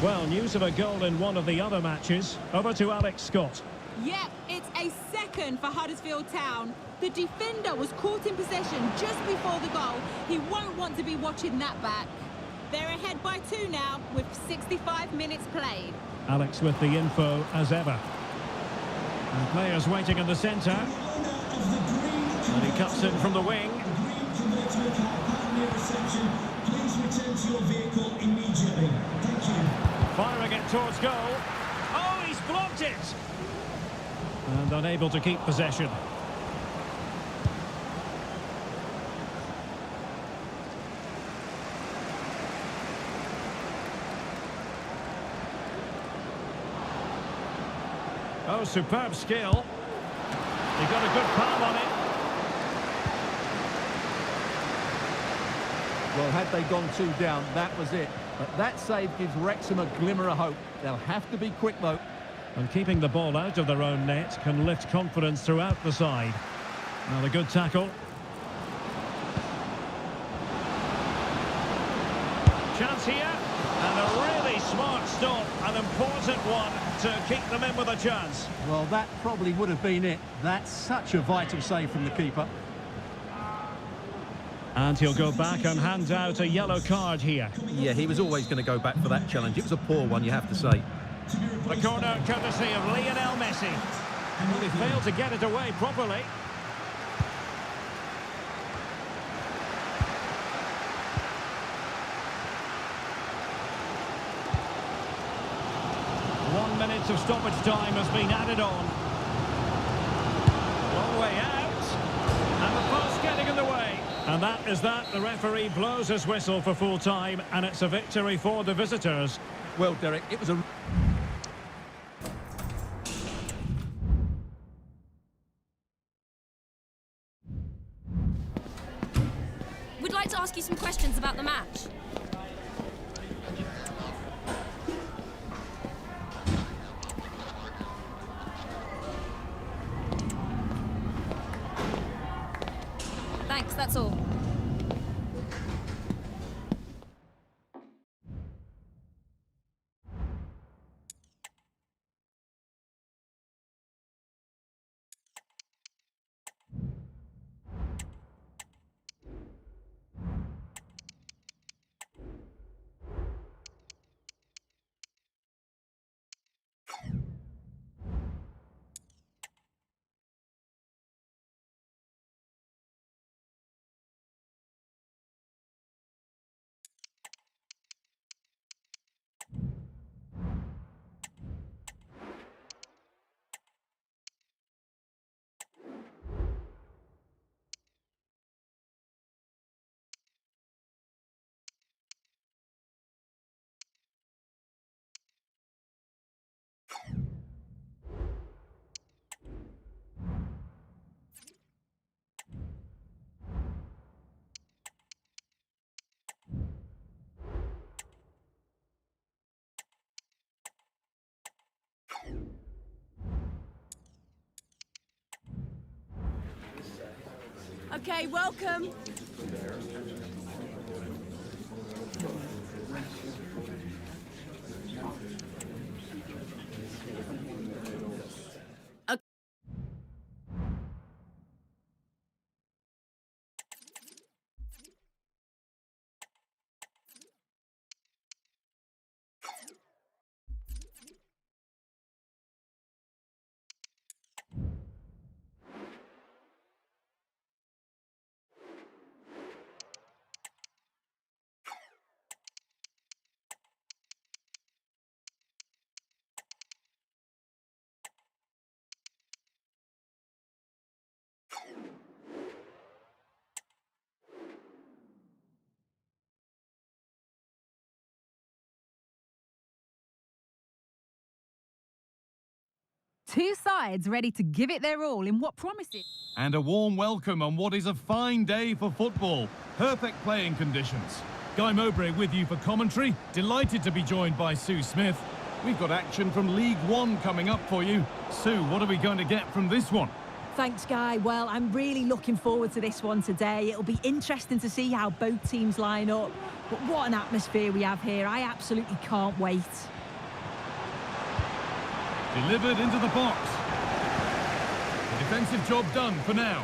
Speaker 1: Well, news of a goal in one of the other matches. Over to Alex Scott.
Speaker 3: Yep, it's a second for Huddersfield Town. The defender was caught in possession just before the goal. He won't want to be watching that back. They're ahead by 2 now with 65 minutes played.
Speaker 1: Alex with the info as ever. And players waiting in the centre. And he cuts in from the wing.
Speaker 8: Please return to your vehicle immediately. Thank you.
Speaker 1: Firing it towards goal. Oh, he's blocked it! And unable to keep possession. Oh, superb skill. He got a good palm on it.
Speaker 2: Well, had they gone 2 down, that was it. But that save gives Wrexham a glimmer of hope. They'll have to be quick, though.
Speaker 1: And keeping the ball out of their own net can lift confidence throughout the side. Now, a good tackle. Chance here. And a really smart stop. An important one to keep them in with a chance.
Speaker 2: Well, that probably would have been it. That's such a vital save from the keeper.
Speaker 1: And he'll go back and hand out a yellow card here.
Speaker 2: Yeah, he was always going to go back for that challenge. It was a poor one, you have to say.
Speaker 1: The corner courtesy of Lionel Messi. Well, he failed to get it away properly. 1 minute of stoppage time has been added on. Long way out. And the pass getting in the way. And that is that. The referee blows his whistle for full time, and it's a victory for the visitors.
Speaker 2: Well, Derek, it was a...
Speaker 12: We'd like to ask you some questions about the match. Thanks, that's all.
Speaker 3: Okay, welcome.
Speaker 10: Two sides ready to give it their all in what promises.
Speaker 5: And a warm welcome on what is a fine day for football. Perfect playing conditions. Guy Mowbray with you for commentary. Delighted to be joined by Sue Smith. We've got action from League One coming up for you. Sue, what are we going to get from this one?
Speaker 6: Thanks, Guy. Well, I'm really looking forward to this one today. It'll be interesting to see how both teams line up. But what an atmosphere we have here. I absolutely can't wait.
Speaker 5: Delivered into the box. The defensive job done for now.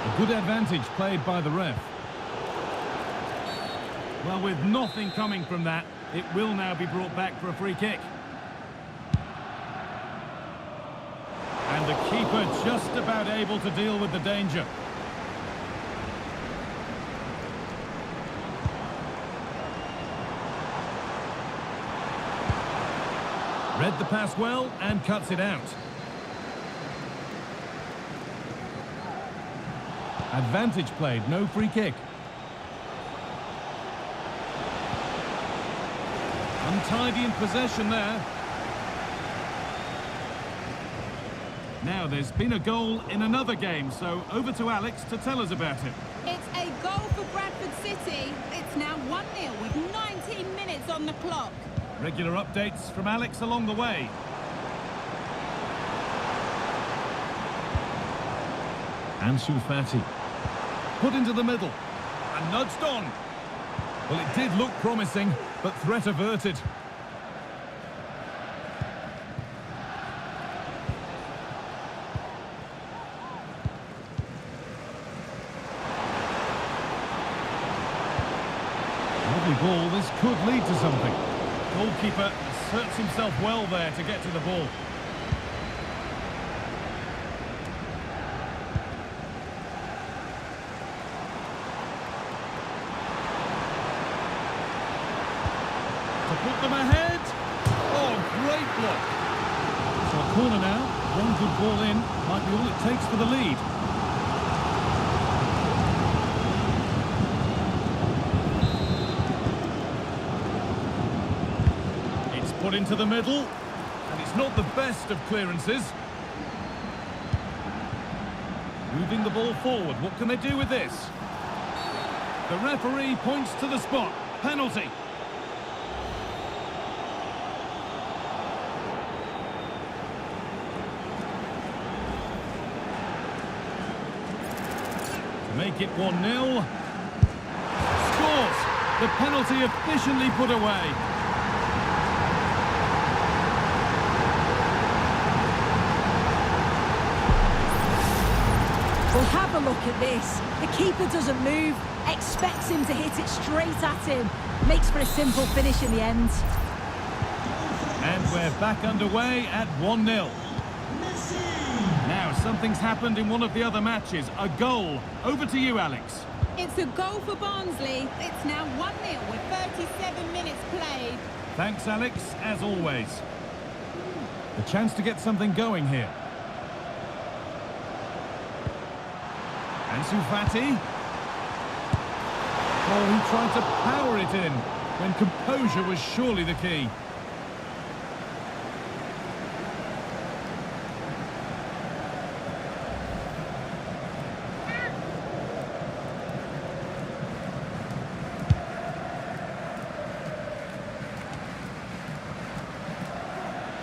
Speaker 5: A good advantage played by the ref. Well, with nothing coming from that, it will now be brought back for a free kick. And the keeper just about able to deal with the danger. Read the pass well and cuts it out. Advantage played, no free kick. Untidy in possession there. Now there's been a goal in another game, so over to Alex to tell us about it.
Speaker 3: It's a goal for Bradford City. It's now 1-0 with 19 minutes on the clock.
Speaker 5: Regular updates from Alex along the way. Ansu Fati. Put into the middle. And nudged on. Well, it did look promising, but threat averted. Lovely ball. This could lead to something. Goalkeeper asserts himself well there to get to the ball. them ahead. Oh, great block. So a corner now. One good ball in might be all it takes for the lead. It's put into the middle, and it's not the best of clearances. Moving the ball forward, what can they do with this? The referee points to the spot. Penalty. To make it 1-0. Scores! The penalty efficiently put away.
Speaker 6: Well, have a look at this. The keeper doesn't move, expects him to hit it straight at him. Makes for a simple finish in the end.
Speaker 5: And we're back underway at 1-0. Now, something's happened in one of the other matches. A goal. Over to you, Alex.
Speaker 3: It's a goal for Barnsley. It's now 1-0 with 37 minutes played.
Speaker 5: Thanks, Alex, as always. A chance to get something going here. Ansu Fati. Oh, he tried to power it in when composure was surely the key.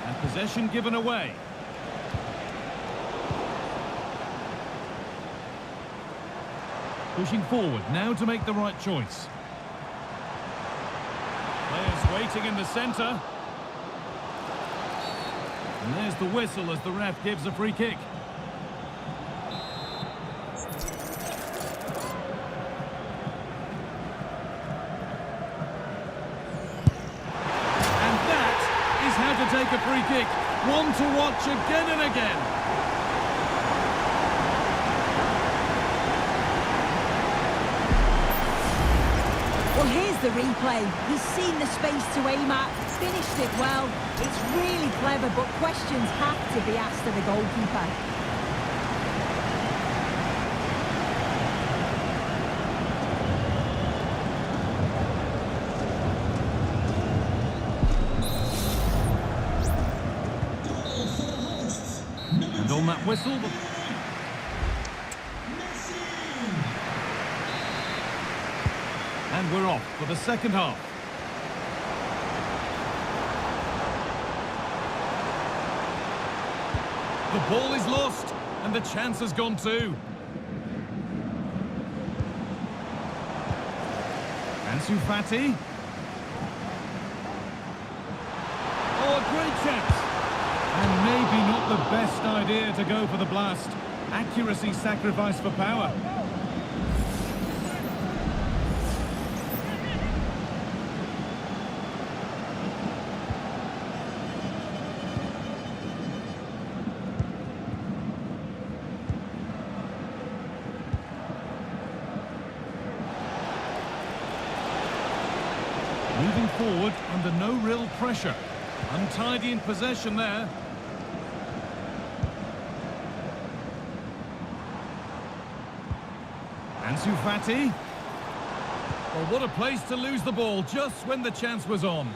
Speaker 5: And possession given away. Pushing forward now to make the right choice. Players waiting in the centre. And there's the whistle as the ref gives a free kick. And that is how to take a free kick. One to watch again and again.
Speaker 6: Well, here's the replay. He's seen the space to aim at, finished it well. It's really clever, but questions have to be asked of the goalkeeper.
Speaker 5: And on that whistle... And we're off for the second half. The ball is lost, and the chance has gone too. Ansu Fati. Oh, a great chance. And maybe not the best idea to go for the blast. Accuracy sacrificed for power. Moving forward under no real pressure. Untidy in possession there. Ansu Fati. Well, what a place to lose the ball just when the chance was on.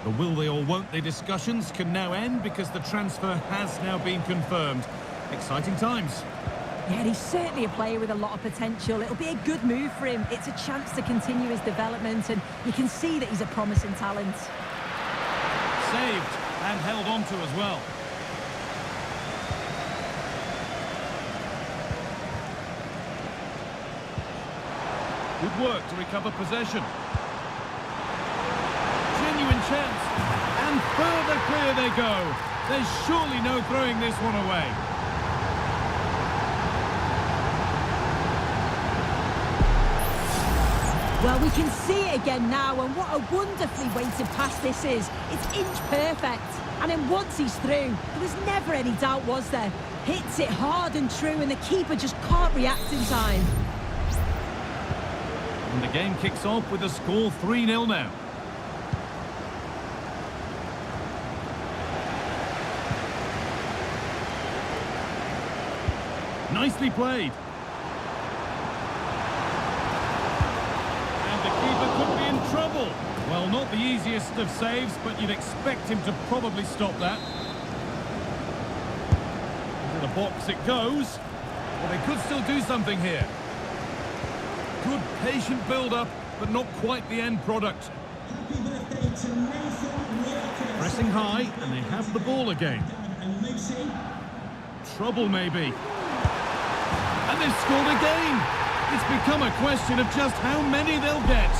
Speaker 5: The will they or won't they discussions can now end because the transfer has now been confirmed. Exciting times.
Speaker 6: Yeah, he's certainly a player with a lot of potential. It'll be a good move for him. It's a chance to continue his development, and you can see that he's a promising talent.
Speaker 5: Saved and held on to as well. Good work to recover possession. Genuine chance. And further clear they go. There's surely no throwing this one away.
Speaker 6: Well, we can see it again now, and what a wonderfully weighted pass this is. It's inch perfect. And then once he's through, there was never any doubt, was there? Hits it hard and true, and the keeper just can't react in time.
Speaker 5: And the game kicks off with the score 3-0 now. Nicely played. And the keeper could be in trouble. Well, not the easiest of saves, but you'd expect him to probably stop that. Into the box it goes. Well, they could still do something here. Good, patient build-up, but not quite the end product.
Speaker 8: Happy birthday to Nathan Walker.
Speaker 5: Pressing high, and they have the ball again.
Speaker 8: And Lucy.
Speaker 5: Trouble, maybe. And they've scored again. It's become a question of just how many they'll get.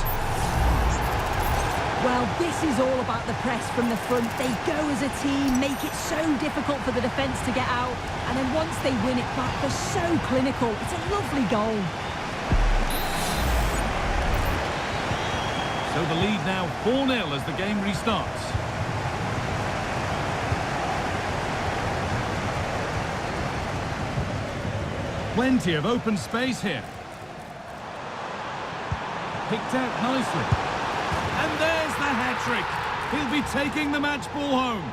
Speaker 6: Well, this is all about the press from the front. They go as a team, make it so difficult for the defence to get out, and then once they win it back, they're so clinical. It's a lovely goal.
Speaker 5: So the lead now 4-0 as the game restarts. Plenty of open space here. Picked out nicely. And there's the hat-trick. He'll be taking the match ball home.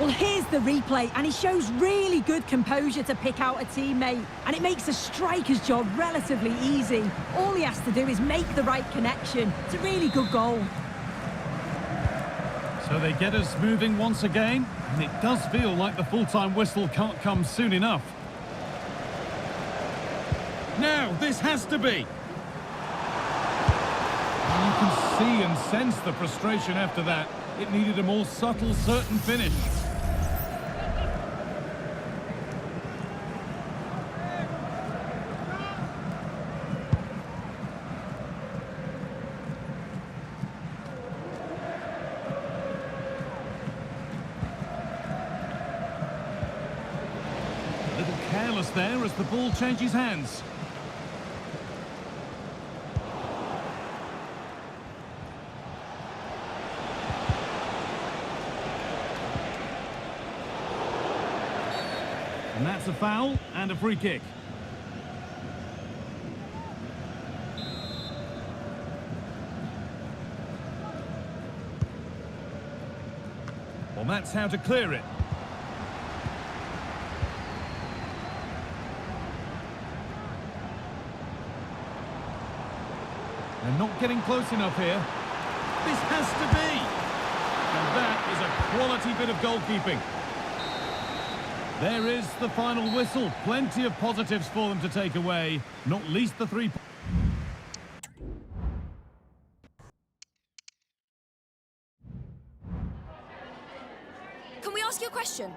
Speaker 6: Well, here's the replay, and he shows really good composure to pick out a teammate, and it makes the striker's job relatively easy. All he has to do is make the right connection. It's a really good goal.
Speaker 5: So they get us moving once again, and it does feel like the full-time whistle can't come soon enough. Now, this has to be. And you can see and sense the frustration after that. It needed a more subtle, certain finish. A little careless there as the ball changes hands. And that's a foul and a free kick. Well, that's how to clear it. They're not getting close enough here. This has to be. And that is a quality bit of goalkeeping. There is the final whistle. Plenty of positives for them to take away, not least the 3 points.
Speaker 12: Can we ask you a question?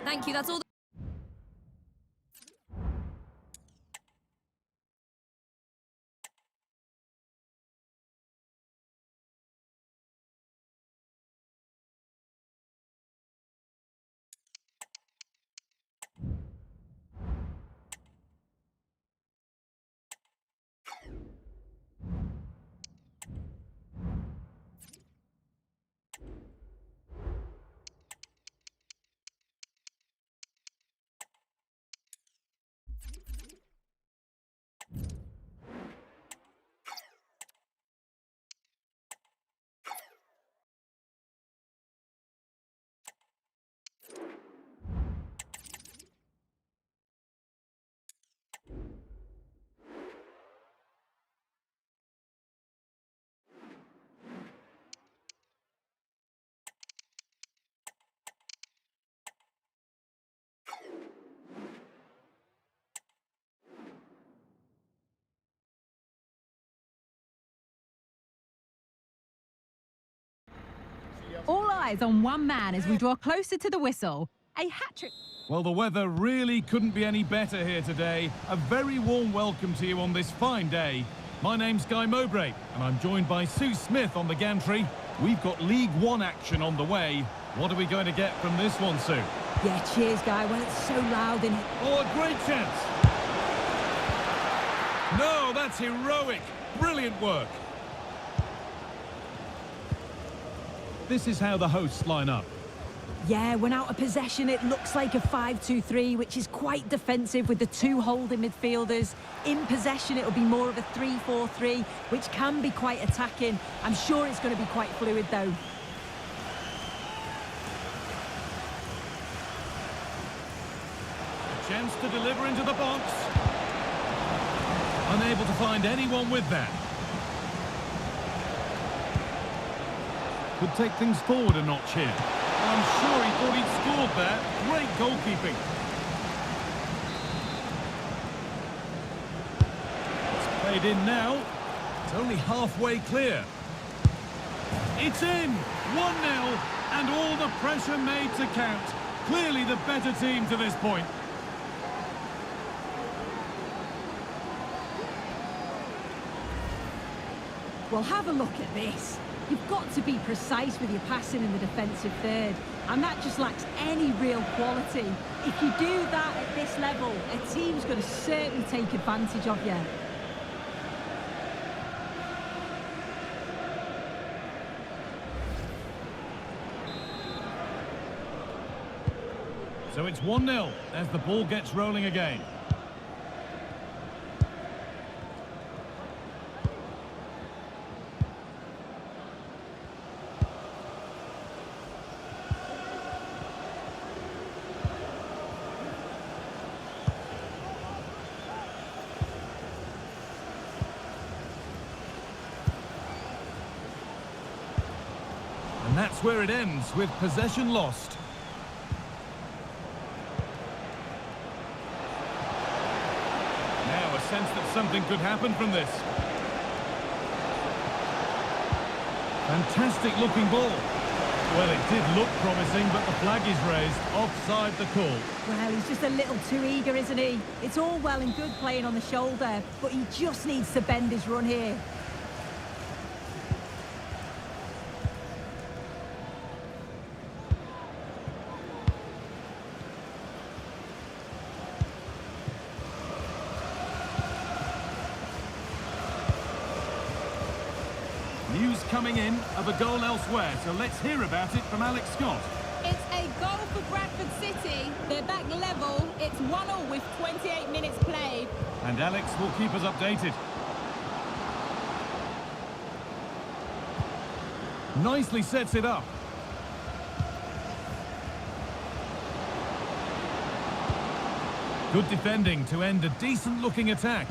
Speaker 12: Thank you, that's all.
Speaker 10: All eyes on one man as we draw closer to the whistle. A hat-trick.
Speaker 5: Well, the weather really couldn't be any better here today. A very warm welcome to you on this fine day. My name's Guy Mowbray, and I'm joined by Sue Smith on the gantry. We've got League One action on the way. What are we going to get from this one, Sue?
Speaker 6: Yeah, cheers, Guy. Well, it's so loud in here.
Speaker 5: Oh, a great chance! No, that's heroic. Brilliant work. This is how the hosts line up.
Speaker 6: Yeah, when out of possession, it looks like a 5-2-3, which is quite defensive with the two holding midfielders. In possession, it'll be more of a 3-4-3, which can be quite attacking. I'm sure it's going to be quite fluid, though.
Speaker 5: A chance to deliver into the box. Unable to find anyone with that. Could take things forward a notch here. I'm sure he thought he'd scored there. Great goalkeeping. It's played in now. It's only halfway clear. It's in! 1-0, and all the pressure made to count. Clearly the better team to this point.
Speaker 6: Well, have a look at this. You've got to be precise with your passing in the defensive third, and that just lacks any real quality. If you do that at this level, a team's going to certainly take advantage of you.
Speaker 5: So it's 1-0 as the ball gets rolling again. And that's where it ends, with possession lost. Now a sense that something could happen from this. Fantastic looking ball. Well, it did look promising, but the flag is raised. Offside the call.
Speaker 6: Well, he's just a little too eager, isn't he? It's all well and good playing on the shoulder, but he just needs to bend his run here.
Speaker 5: News coming in of a goal elsewhere, so let's hear about it from Alex Scott.
Speaker 3: It's a goal for Bradford City. They're back level. It's 1-1 with 28 minutes played.
Speaker 5: And Alex will keep us updated. Nicely sets it up. Good defending to end a decent-looking attack.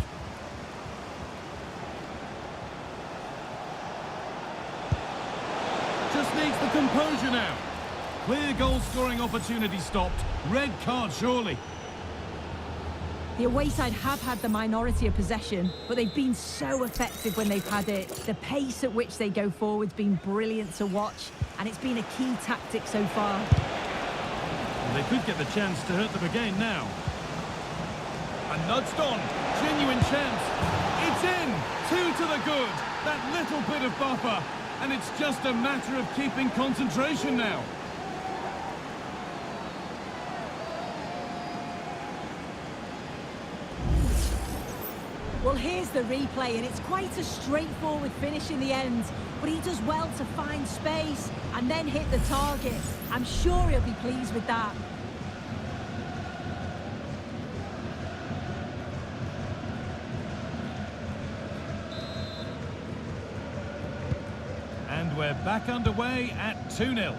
Speaker 5: Just needs the composure now. Clear goal-scoring opportunity stopped. Red card, surely.
Speaker 6: The away side have had the minority of possession, but they've been so effective when they've had it. The pace at which they go forward's been brilliant to watch, and it's been a key tactic so far.
Speaker 5: And they could get the chance to hurt them again now. And nudged on. Genuine chance. It's in. 2 to the good. That little bit of buffer. And it's just a matter of keeping concentration now.
Speaker 6: Well, here's the replay, and it's quite a straightforward finish in the end. But he does well to find space and then hit the target. I'm sure he'll be pleased with that.
Speaker 5: And we're back underway at 2-0.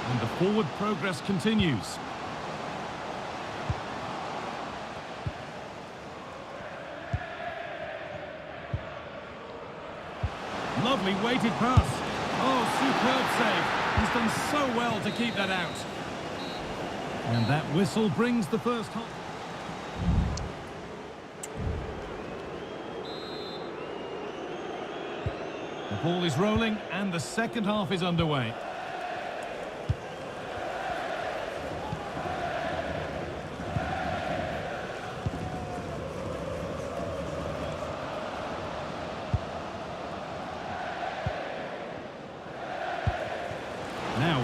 Speaker 5: And the forward progress continues. Lovely weighted pass. Oh, superb save. He's done so well to keep that out. And that whistle brings the first half. The ball is rolling and the second half is underway.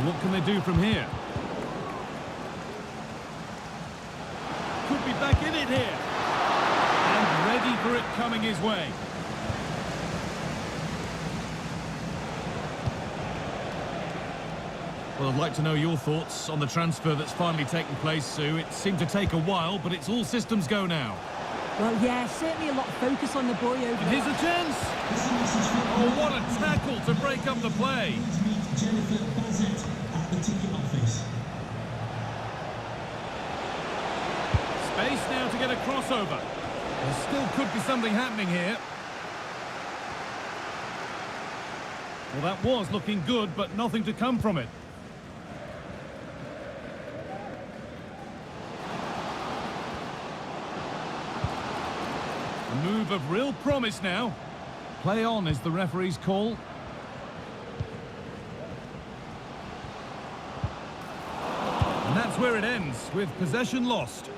Speaker 5: What can they do from here? Could be back in it here. And ready for it coming his way. Well, I'd like to know your thoughts on the transfer that's finally taken place, Sue. It seemed to take a while, but it's all systems go now.
Speaker 6: Well, yeah, certainly a lot of focus on the boy over
Speaker 5: And here's a chance. Oh, what a tackle to break up the play. Space now to get a crossover. There still could be something happening here. Well, that was looking good, but nothing to come from it. A move of real promise now. Play on is the referee's call. And that's where it ends, with possession lost.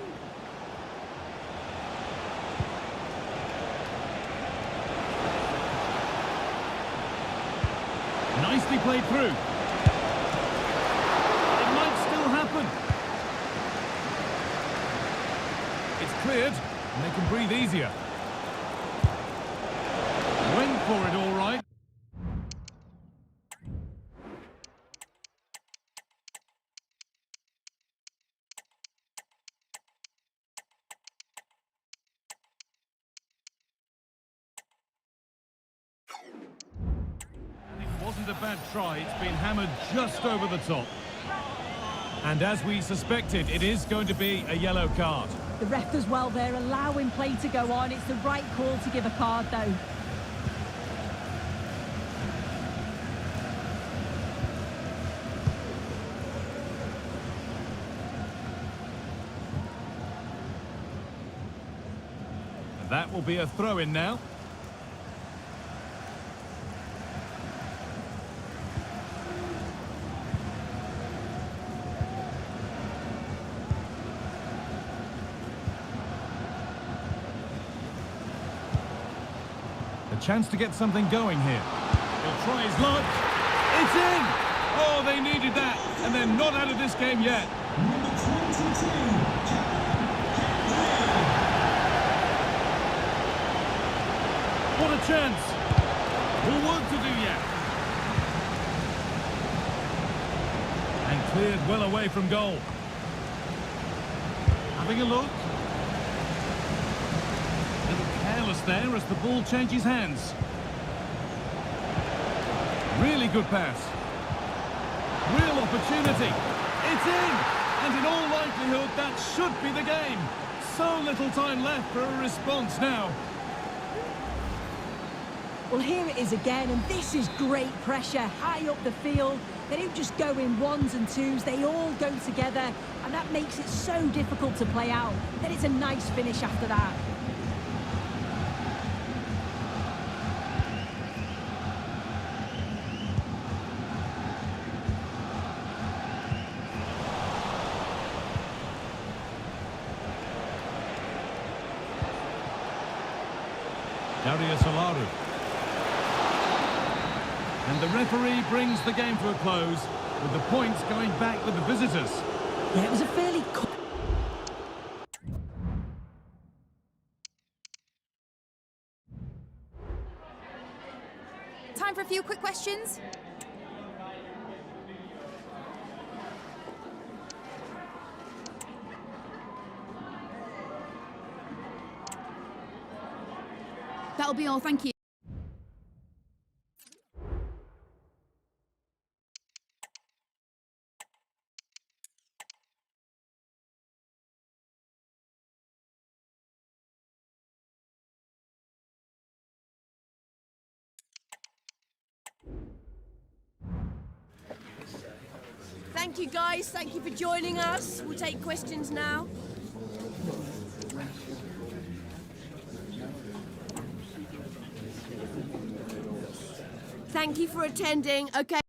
Speaker 5: Nicely played through. It might still happen. It's cleared, and they can breathe easier. Went for it all right. It wasn't a bad try. It's been hammered just over the top. And as we suspected, it is going to be a yellow card.
Speaker 6: The ref does well there, allowing play to go on. It's the right call to give a card, though.
Speaker 5: That will be a throw-in now. A chance to get something going here. He'll try his luck. It's in! Oh, they needed that, and they're not out of this game yet.
Speaker 8: Number 22.
Speaker 5: What a chance! More work to do yet. And cleared well away from goal. Having a look. A little careless there as the ball changes hands. Really good pass. Real opportunity. It's in! And in all likelihood, that should be the game. So little time left for a response now.
Speaker 6: Well, here it is again, and this is great pressure, high up the field. They don't just go in ones and twos, they all go together, and that makes it so difficult to play out. Then it's a nice finish after that.
Speaker 5: Darius Alaru. And the referee brings the game to a close, with the points going back with the visitors.
Speaker 6: Yeah, it was a fairly...
Speaker 7: Time for a few quick questions. That'll be all, thank you.
Speaker 12: Thank you, guys. Thank you for joining us. We'll take questions now. Thank you for attending. Okay.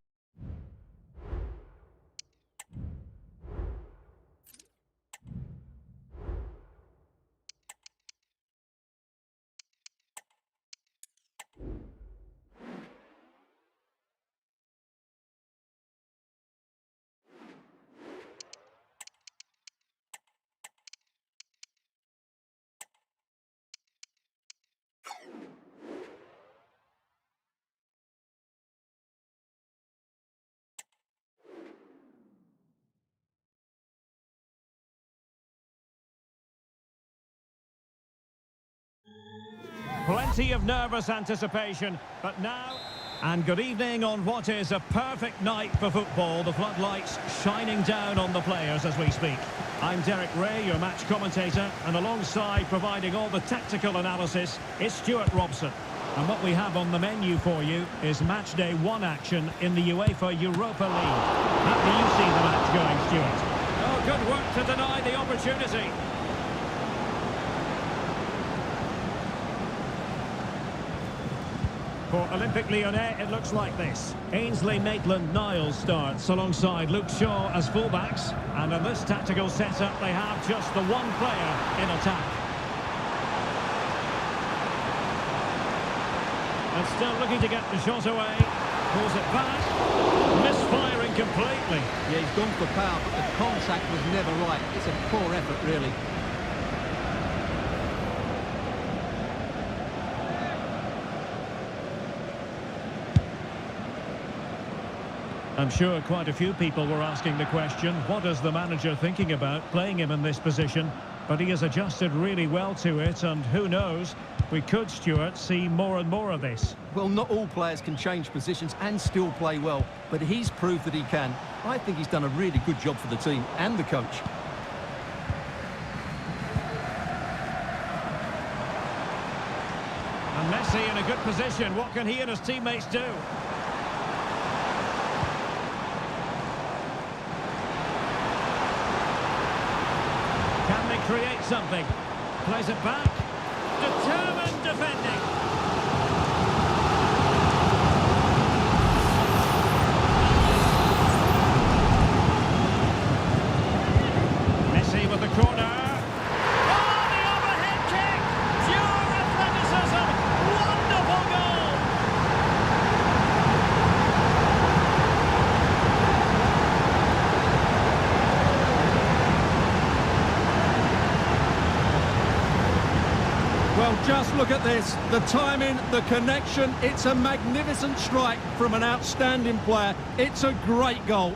Speaker 1: Plenty of nervous anticipation, but now... And good evening on what is a perfect night for football. The floodlights shining down on the players as we speak. I'm Derek Ray, your match commentator, and alongside providing all the tactical analysis is Stuart Robson. And what we have on the menu for you is match day 1 action in the UEFA Europa League. How do you see the match going, Stuart? Oh, good work to deny the opportunity. For Olympique Lyonnais, it looks like this. Ainsley Maitland-Niles starts alongside Luke Shaw as fullbacks. And in this tactical setup, they have just the one player in attack. And still looking to get the shot away. Pulls it back. Misfiring completely.
Speaker 2: Yeah, he's gone for power, but the contact was never right. It's a poor effort, really.
Speaker 1: I'm sure quite a few people were asking the question, what is the manager thinking about playing him in this position? But he has adjusted really well to it, and who knows, we could, Stuart, see more and more of this.
Speaker 2: Well, not all players can change positions and still play well, but he's proved that he can. I think he's done a really good job for the team and the coach.
Speaker 1: And Messi in a good position. What can he and his teammates do? Create something. Plays it back. Determined defending. Messi with the corner. Oh, the overhead kick. Pure athleticism. Wonderful goal.
Speaker 2: Well, just look at this. The timing, the connection. It's a magnificent strike from an outstanding player. It's a great goal.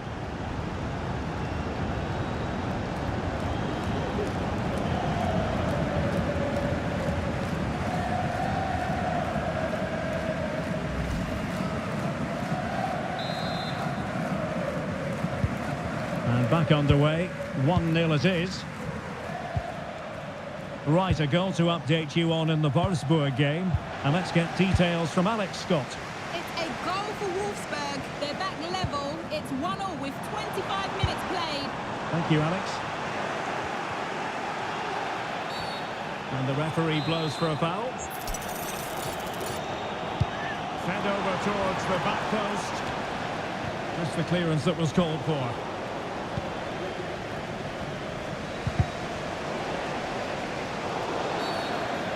Speaker 1: And back underway. 1-0 it is. Right, a goal to update you on in the Wolfsburg game. And let's get details from Alex Scott.
Speaker 3: It's a goal for Wolfsburg. They're back level. It's 1-1 with 25 minutes played.
Speaker 1: Thank you, Alex. And the referee blows for a foul. Fed over towards the back post. That's the clearance that was called for.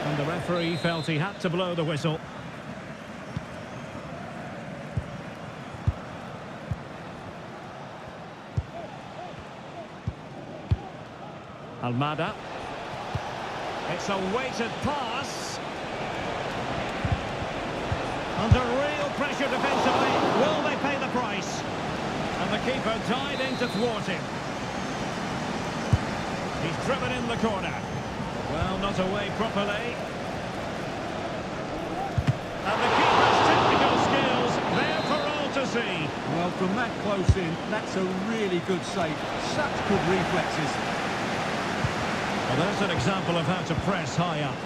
Speaker 1: And the referee felt he had to blow the whistle. Almada. It's a weighted pass. Under real pressure defensively. Will they pay the price? And the keeper diving to thwart him. He's driven in the corner. Well, not away properly. And the keeper's technical skills there for all to see.
Speaker 2: Well, from that close in, that's a really good save. Such good reflexes.
Speaker 1: Well, there's an example of how to press high up.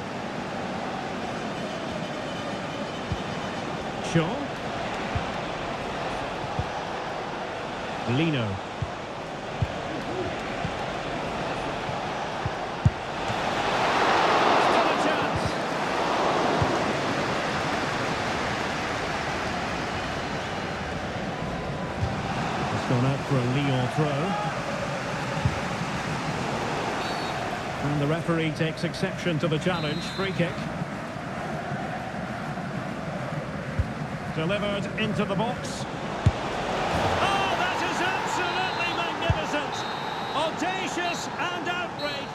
Speaker 1: Shaw. Lino. Gone out for a Lyon throw. And the referee takes exception to the challenge. Free kick. Delivered into the box. Oh, that is absolutely magnificent! Audacious and outrage.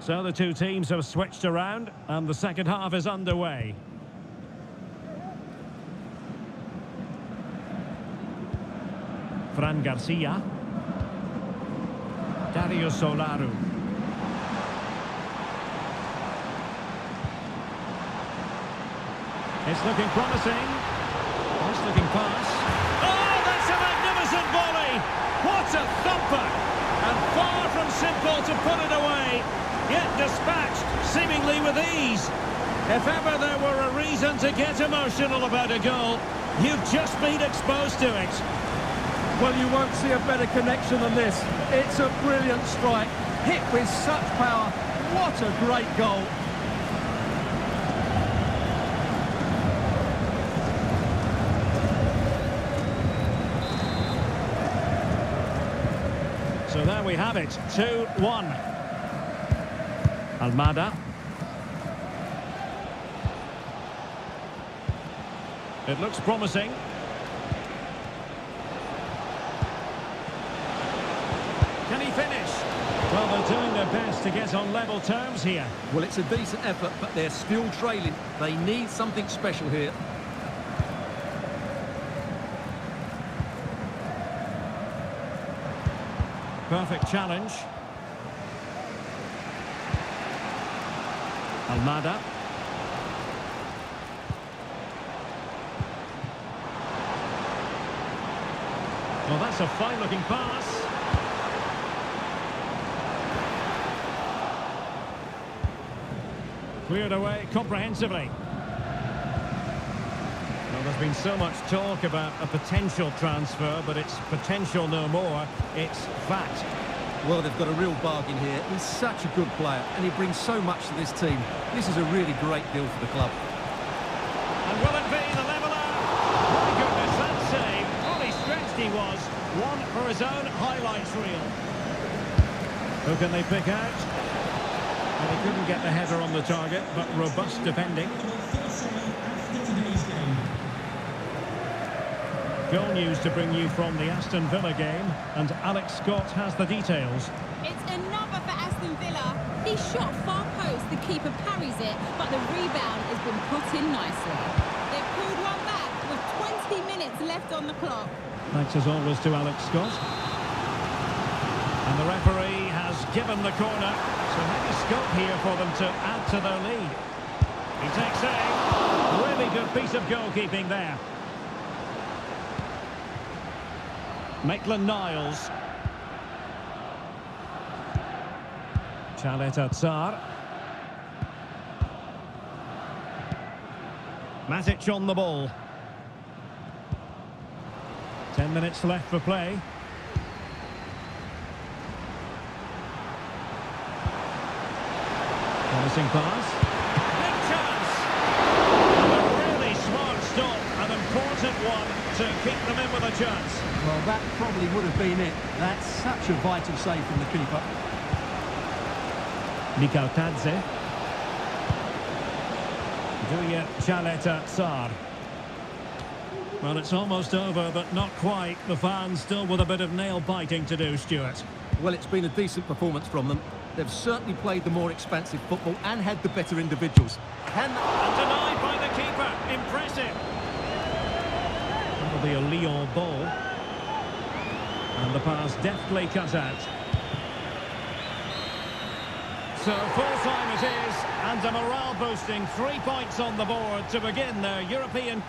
Speaker 1: So the two teams have switched around and the second half is underway. Fran Garcia. Dario Solaru. It's looking promising. Nice looking pass. Oh, that's a magnificent volley! What a thumper! And far from simple to put it away, yet dispatched seemingly with ease. If ever there were a reason to get emotional about a goal, you've just been exposed to it.
Speaker 2: Well, you won't see a better connection than this. It's a brilliant strike, hit with such power. What a great goal.
Speaker 1: So there we have it, 2-1. Almada. It looks promising. Can he finish? Well, they're doing their best to get on level terms here.
Speaker 2: Well, it's a decent effort, but they're still trailing. They need something special here.
Speaker 1: Perfect challenge. Almada. Well, that's a fine-looking pass. Cleared away comprehensively. Well, there's been so much talk about a potential transfer, but it's potential no more. It's fact.
Speaker 2: Well, they've got a real bargain here. He's such a good player, and he brings so much to this team. This is a really great deal for the club.
Speaker 1: And will it be the leveller? My goodness, that save. Fully stretched he was. One for his own highlights reel. Who can they pick out? And he couldn't get the header on the target, but robust defending. Goal news to bring you from the Aston Villa game, and Alex Scott has the details.
Speaker 3: It's another for Aston Villa. He shot far post, the keeper parries it, but the rebound has been put in nicely. They've pulled one back with 20 minutes left on the clock.
Speaker 1: Thanks as always to Alex Scott. And the referee has given the corner, so maybe scope here for them to add to their lead. He takes aim. Really good piece of goalkeeping there. Maitland-Niles. Chalet-Tsar. Matic on the ball. 10 minutes left for play. Promising pass. Big chance! And a really smart stop, an important one to keep them in with a chance.
Speaker 2: Well, that probably would have been it. That's such a vital save from the keeper.
Speaker 1: Nikautadze. Duya Chalet-Tsar. Well, it's almost over, but not quite. The fans still with a bit of nail-biting to do, Stuart.
Speaker 2: Well, it's been a decent performance from them. They've certainly played the more expansive football and had the better individuals.
Speaker 1: And denied by the keeper. Impressive. That'll be a Lyon ball. And the pass deftly cut out. So full-time it is, and a morale-boosting 3 points on the board to begin their European...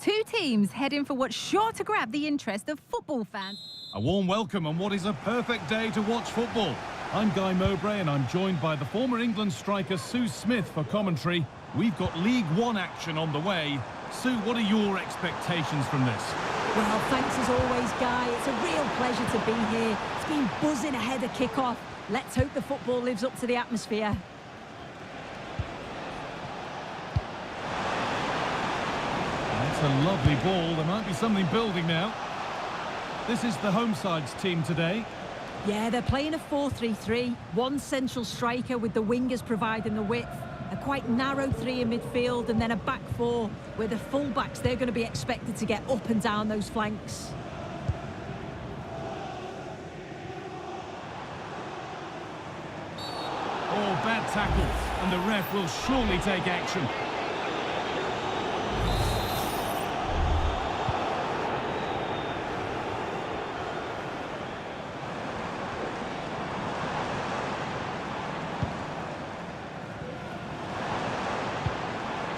Speaker 10: Two teams heading for what's sure to grab the interest of football fans.
Speaker 5: A warm welcome on what is a perfect day to watch football. I'm Guy Mowbray and I'm joined by the former England striker Sue Smith for commentary. We've got League One action on the way. Sue, what are your expectations from this?
Speaker 6: Well, thanks as always, Guy. It's a real pleasure to be here. It's been buzzing ahead of kick-off. Let's hope the football lives up to the atmosphere.
Speaker 5: That's a lovely ball. There might be something building now. This is the home side's team today.
Speaker 6: Yeah, they're playing a 4-3-3. One central striker with the wingers providing the width. A quite narrow three in midfield and then a back four where the full-backs, they're going to be expected to get up and down those flanks.
Speaker 5: Oh, bad tackle. And the ref will surely take action.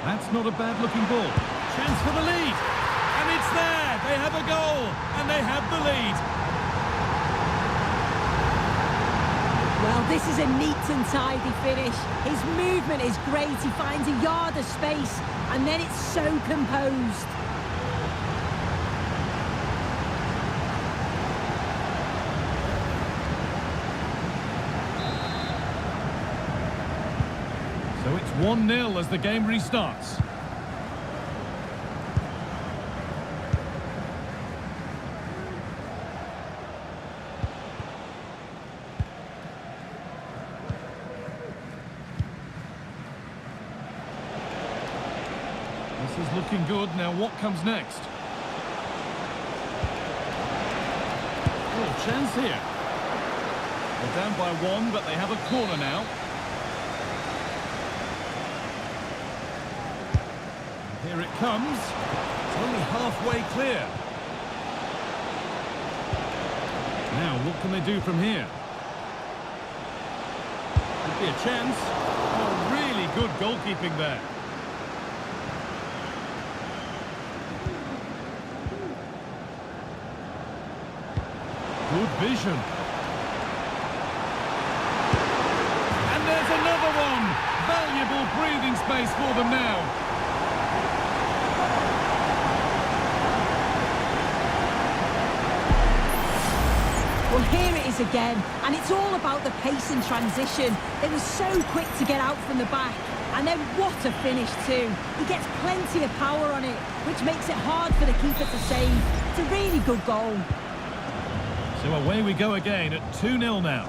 Speaker 5: That's not a bad-looking ball. Chance for the lead. And it's there. They have a goal. And they have the lead.
Speaker 6: Well, this is a neat and tidy finish. His movement is great. He finds a yard of space. And then it's so composed.
Speaker 5: So it's 1-0 as the game restarts. This is looking good. Now what comes next? Oh, chance here. They're down by one, but they have a corner now. Here it comes. It's only halfway clear. Now, what can they do from here? Could be a chance. Oh, really good goalkeeping there. Good vision. And there's another one. Valuable breathing space for them now.
Speaker 6: Well, here it is again, and it's all about the pace and transition. They were so quick to get out from the back, and then what a finish too. He gets plenty of power on it, which makes it hard for the keeper to save. It's a really good goal.
Speaker 5: So away we go again at 2-0 now.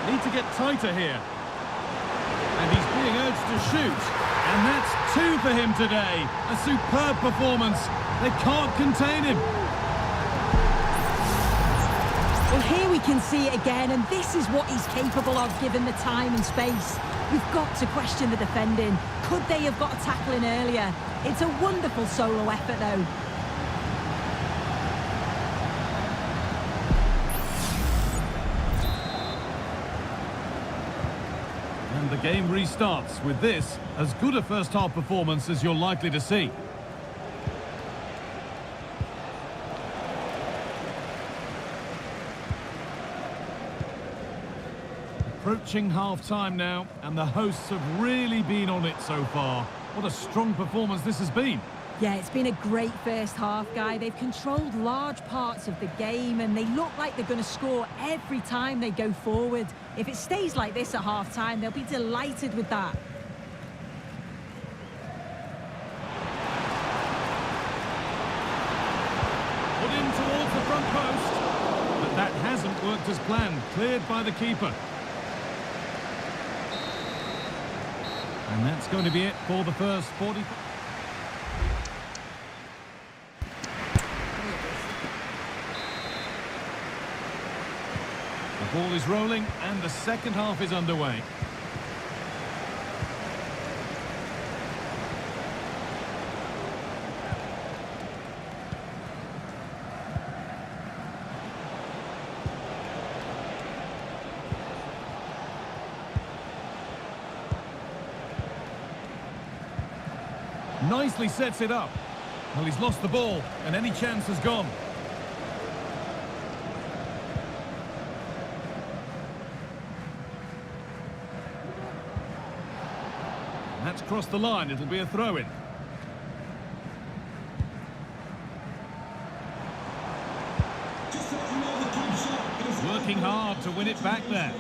Speaker 5: Need to get tighter here. And he's being urged to shoot. And that's 2 for him today. A superb performance. They can't contain him.
Speaker 6: Well, here we can see it again, and this is what he's capable of given the time and space. We've got to question the defending. Could they have got a tackle in earlier? It's a wonderful solo effort, though.
Speaker 5: And the game restarts with this, as good a first-half performance as you're likely to see. Approaching half-time now, and the hosts have really been on it so far. What a strong performance this has been.
Speaker 6: Yeah, it's been a great first half, Guy. They've controlled large parts of the game, and they look like they're going to score every time they go forward. If it stays like this at half-time, they'll be delighted with that.
Speaker 5: Put in towards the front post, but that hasn't worked as planned. Cleared by the keeper. And that's going to be it for the first 40. The ball is rolling and the second half is underway. Nicely sets it up. Well, he's lost the ball, and any chance has gone. And that's crossed the line. It'll be a throw-in. Working hard to win it back there.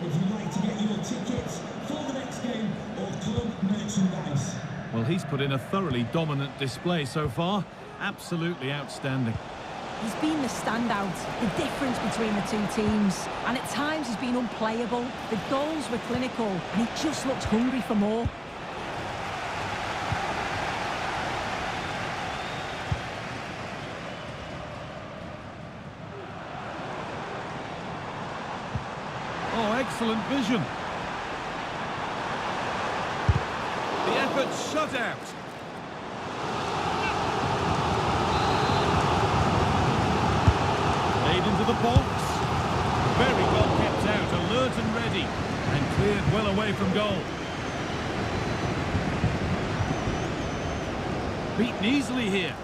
Speaker 8: If you'd like to get your tickets for the next game or club merchandise.
Speaker 5: Well, he's put in a thoroughly dominant display so far. Absolutely outstanding.
Speaker 6: He's been the standout, the difference between the two teams. And at times he's been unplayable. The goals were clinical and he just looked hungry for more.
Speaker 5: Oh, excellent vision. The effort shut out. Played into the box. Very well kept out, alert and ready. And cleared well away from goal. Beaten easily here.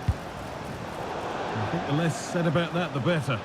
Speaker 5: I think the less said about that, the better.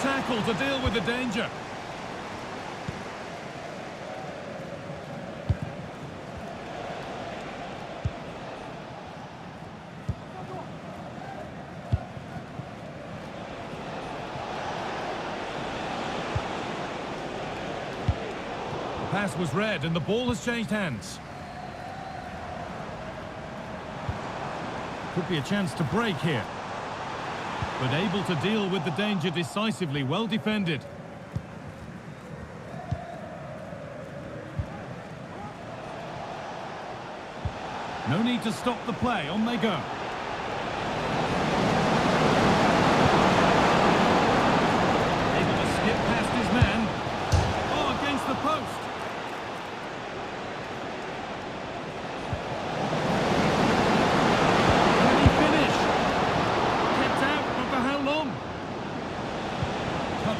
Speaker 5: Tackle to deal with the danger. The pass was read and the ball has changed hands. Could be a chance to break here. But able to deal with the danger decisively, well defended. No need to stop the play, on they go. Able to skip past his man. Oh, against the post.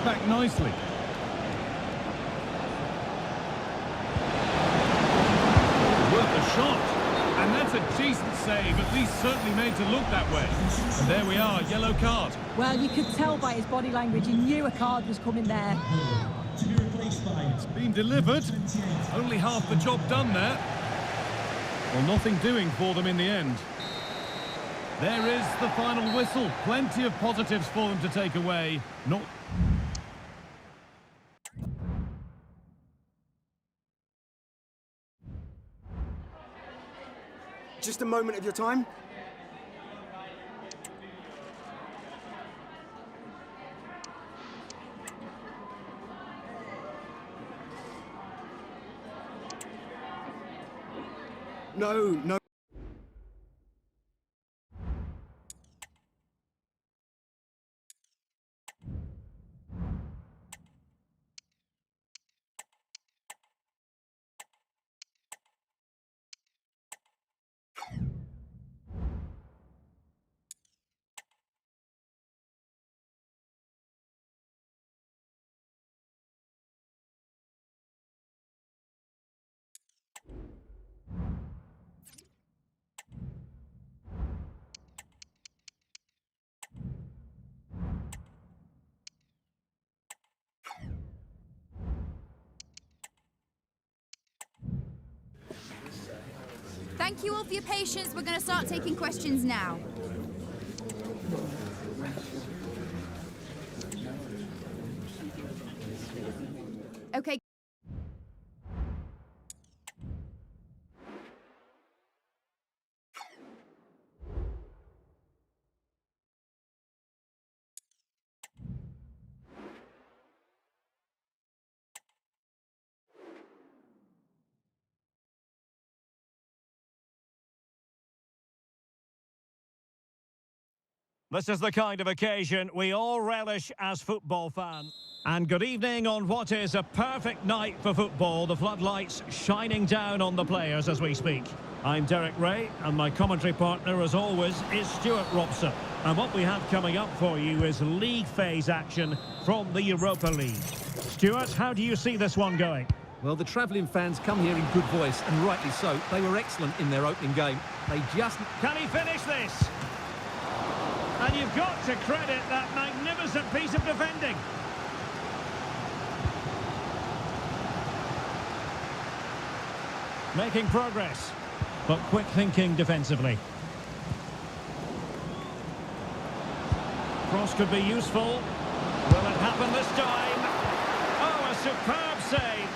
Speaker 5: Back nicely. Worth a shot. And that's a decent save, at least certainly made to look that way. And there we are, yellow card.
Speaker 6: Well, you could tell by his body language, he knew a card was coming there.
Speaker 5: It's been delivered. Only half the job done there. Well, nothing doing for them in the end. There is the final whistle. Plenty of positives for them to take away. Not...
Speaker 9: Just a moment of your time. No.
Speaker 7: Thank you all for your patience. We're going to start taking questions now. Okay.
Speaker 1: This is the kind of occasion we all relish as football fans. And good evening on what is a perfect night for football. The floodlights shining down on the players as we speak. I'm Derek Ray, and my commentary partner, as always, is Stuart Robson. And what we have coming up for you is league phase action from the Europa League. Stuart, how do you see this one going?
Speaker 2: Well, the travelling fans come here in good voice, and rightly so. They were excellent in their opening game. They just...
Speaker 1: Can he finish this? And you've got to credit that magnificent piece of defending. Making progress, but quick thinking defensively. Cross could be useful. Will it happen this time? Oh, a superb save.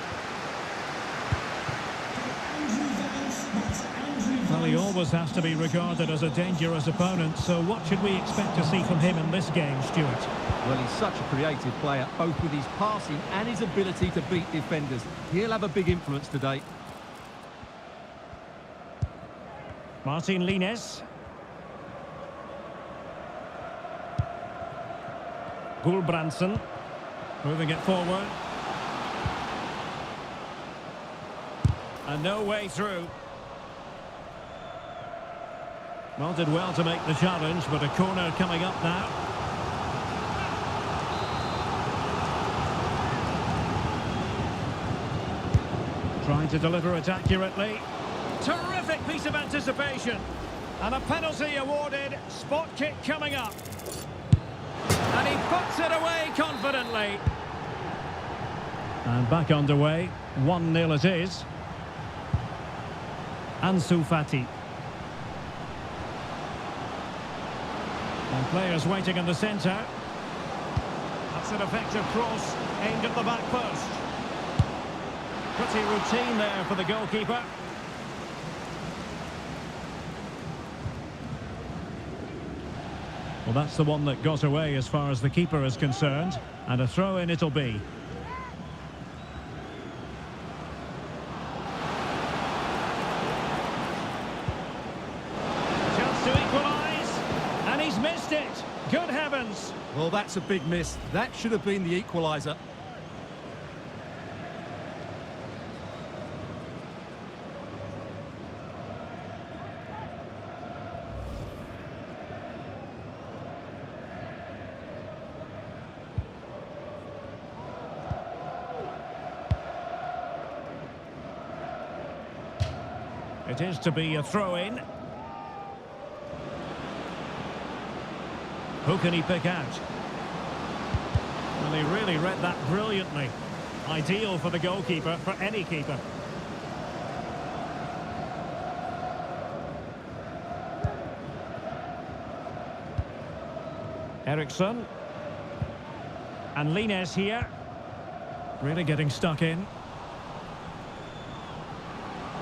Speaker 1: Well, he always has to be regarded as a dangerous opponent, so what should we expect to see from him in this game, Stuart?
Speaker 2: Well, he's such a creative player, both with his passing and his ability to beat defenders. He'll have a big influence today.
Speaker 1: Martin Lines. Gulbrandsen moving it forward. And no way through. Well, did well to make the challenge, but a corner coming up now. Trying to deliver it accurately. Terrific piece of anticipation. And a penalty awarded. Spot kick coming up. And he puts it away confidently. And back underway. 1-0 it is. Ansu Fati. And players waiting in the centre. That's an effective cross aimed at the back post. Pretty routine there for the goalkeeper. Well, that's the one that got away as far as the keeper is concerned. And a throw-in it'll be. Chance to equalise. And he's missed it. Good heavens.
Speaker 2: Well, that's a big miss. That should have been the equaliser.
Speaker 1: It is to be a throw-in. Who can he pick out? Well, he really read that brilliantly. Ideal for the goalkeeper, for any keeper. Eriksson. And Lines here. Really getting stuck in.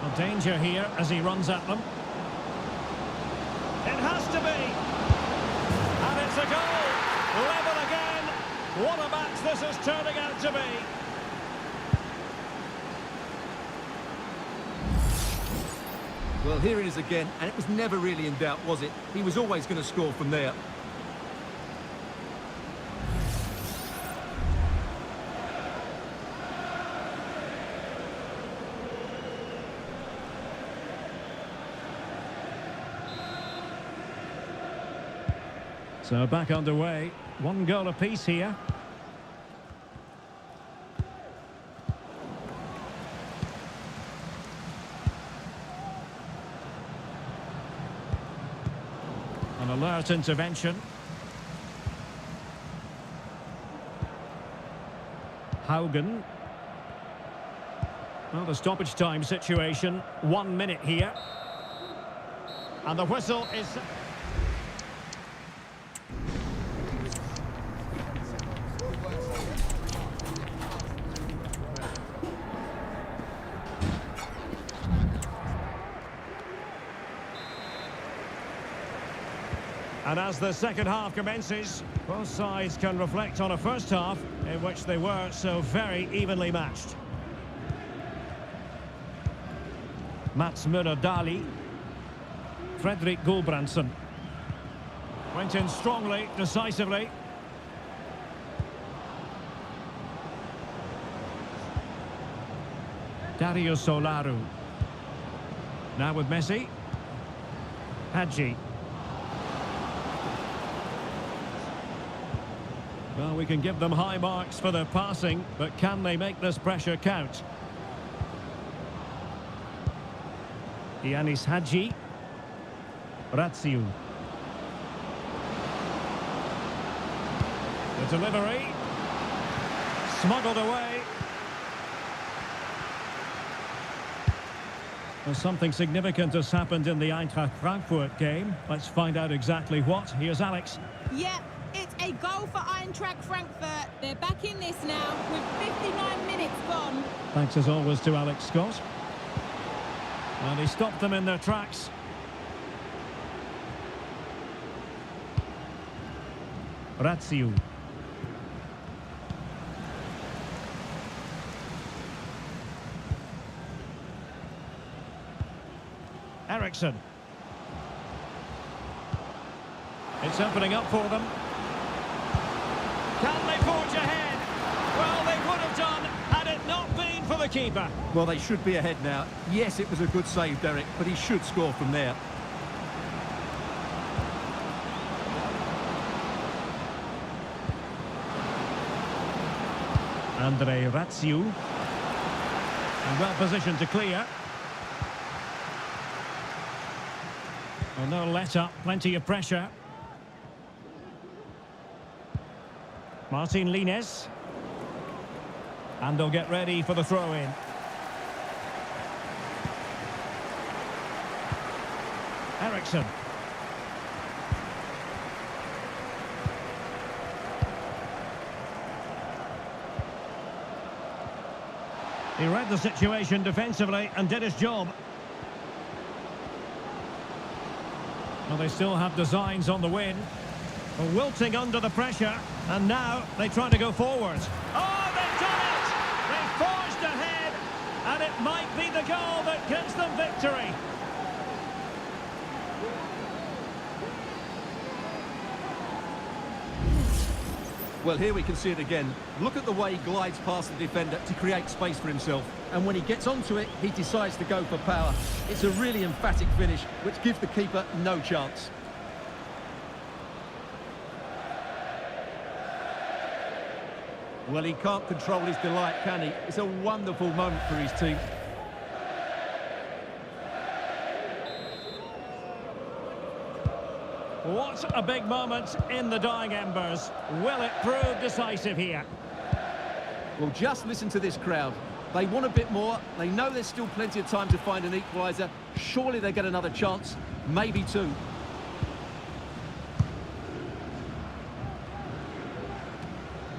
Speaker 1: Well, danger here as he runs at them. It has to be. And it's a goal. Level again. What a match this is turning out to be.
Speaker 2: Well, here it is again, and it was never really in doubt, was it? He was always going to score from there.
Speaker 1: So back underway. 1 goal apiece here. An alert intervention. Haugen. Well, the stoppage time situation. 1 minute here. And the whistle is... And as the second half commences, both sides can reflect on a first half in which they were so very evenly matched. Mats Müller-Dali. Fredrik Gulbrandsen. Went in strongly, decisively. Dario Solaru. Now with Messi. Hadji. Well, we can give them high marks for their passing, but can they make this pressure count? Yanis Hadji. Ratsiu. The delivery. Smuggled away. Well, something significant has happened in the Eintracht Frankfurt game. Let's find out exactly what. Here's Alex.
Speaker 3: Yep, it's a goal for Eintracht Frankfurt. They're back in this now with 59 minutes gone.
Speaker 1: Thanks as always to Alex Scott. And he stopped them in their tracks. Ratsiu. Eriksson. It's opening up for them. Can they forge ahead? Well, they would have done had it not been for the keeper.
Speaker 2: Well, they should be ahead now. Yes, it was a good save, Derek, but he should score from there.
Speaker 1: Andre Ratsiu. And well positioned to clear. Well, no let-up, plenty of pressure. Martin Lines. And they'll get ready for the throw-in. Eriksson. He read the situation defensively and did his job. Well, they still have designs on the win. Wilting under the pressure, and now they try to go forward. Oh, they've done it! They forged ahead, and it might be the goal that gives them victory.
Speaker 2: Well, here we can see it again. Look at the way he glides past the defender to create space for himself. And when he gets onto it, he decides to go for power. It's a really emphatic finish, which gives the keeper no chance. Well, he can't control his delight, can he? It's a wonderful moment for his team.
Speaker 1: What a big moment in the dying embers. Will it prove decisive here?
Speaker 2: Well, just listen to this crowd. They want a bit more. They know there's still plenty of time to find an equaliser. Surely they get another chance, maybe two.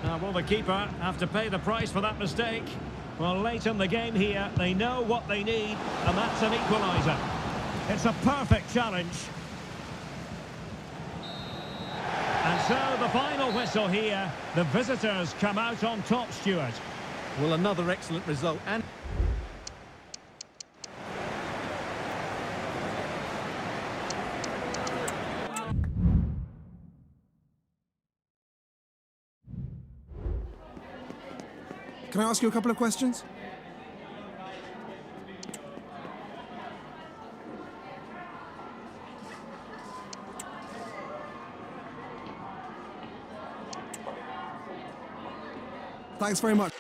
Speaker 1: Now, will the keeper have to pay the price for that mistake? Well, late in the game here, they know what they need, and that's an equaliser. It's a perfect challenge. And so the final whistle here. The visitors come out on top, Stuart.
Speaker 2: Well, another excellent result. And
Speaker 9: Can I ask you a couple of questions? Thanks very much.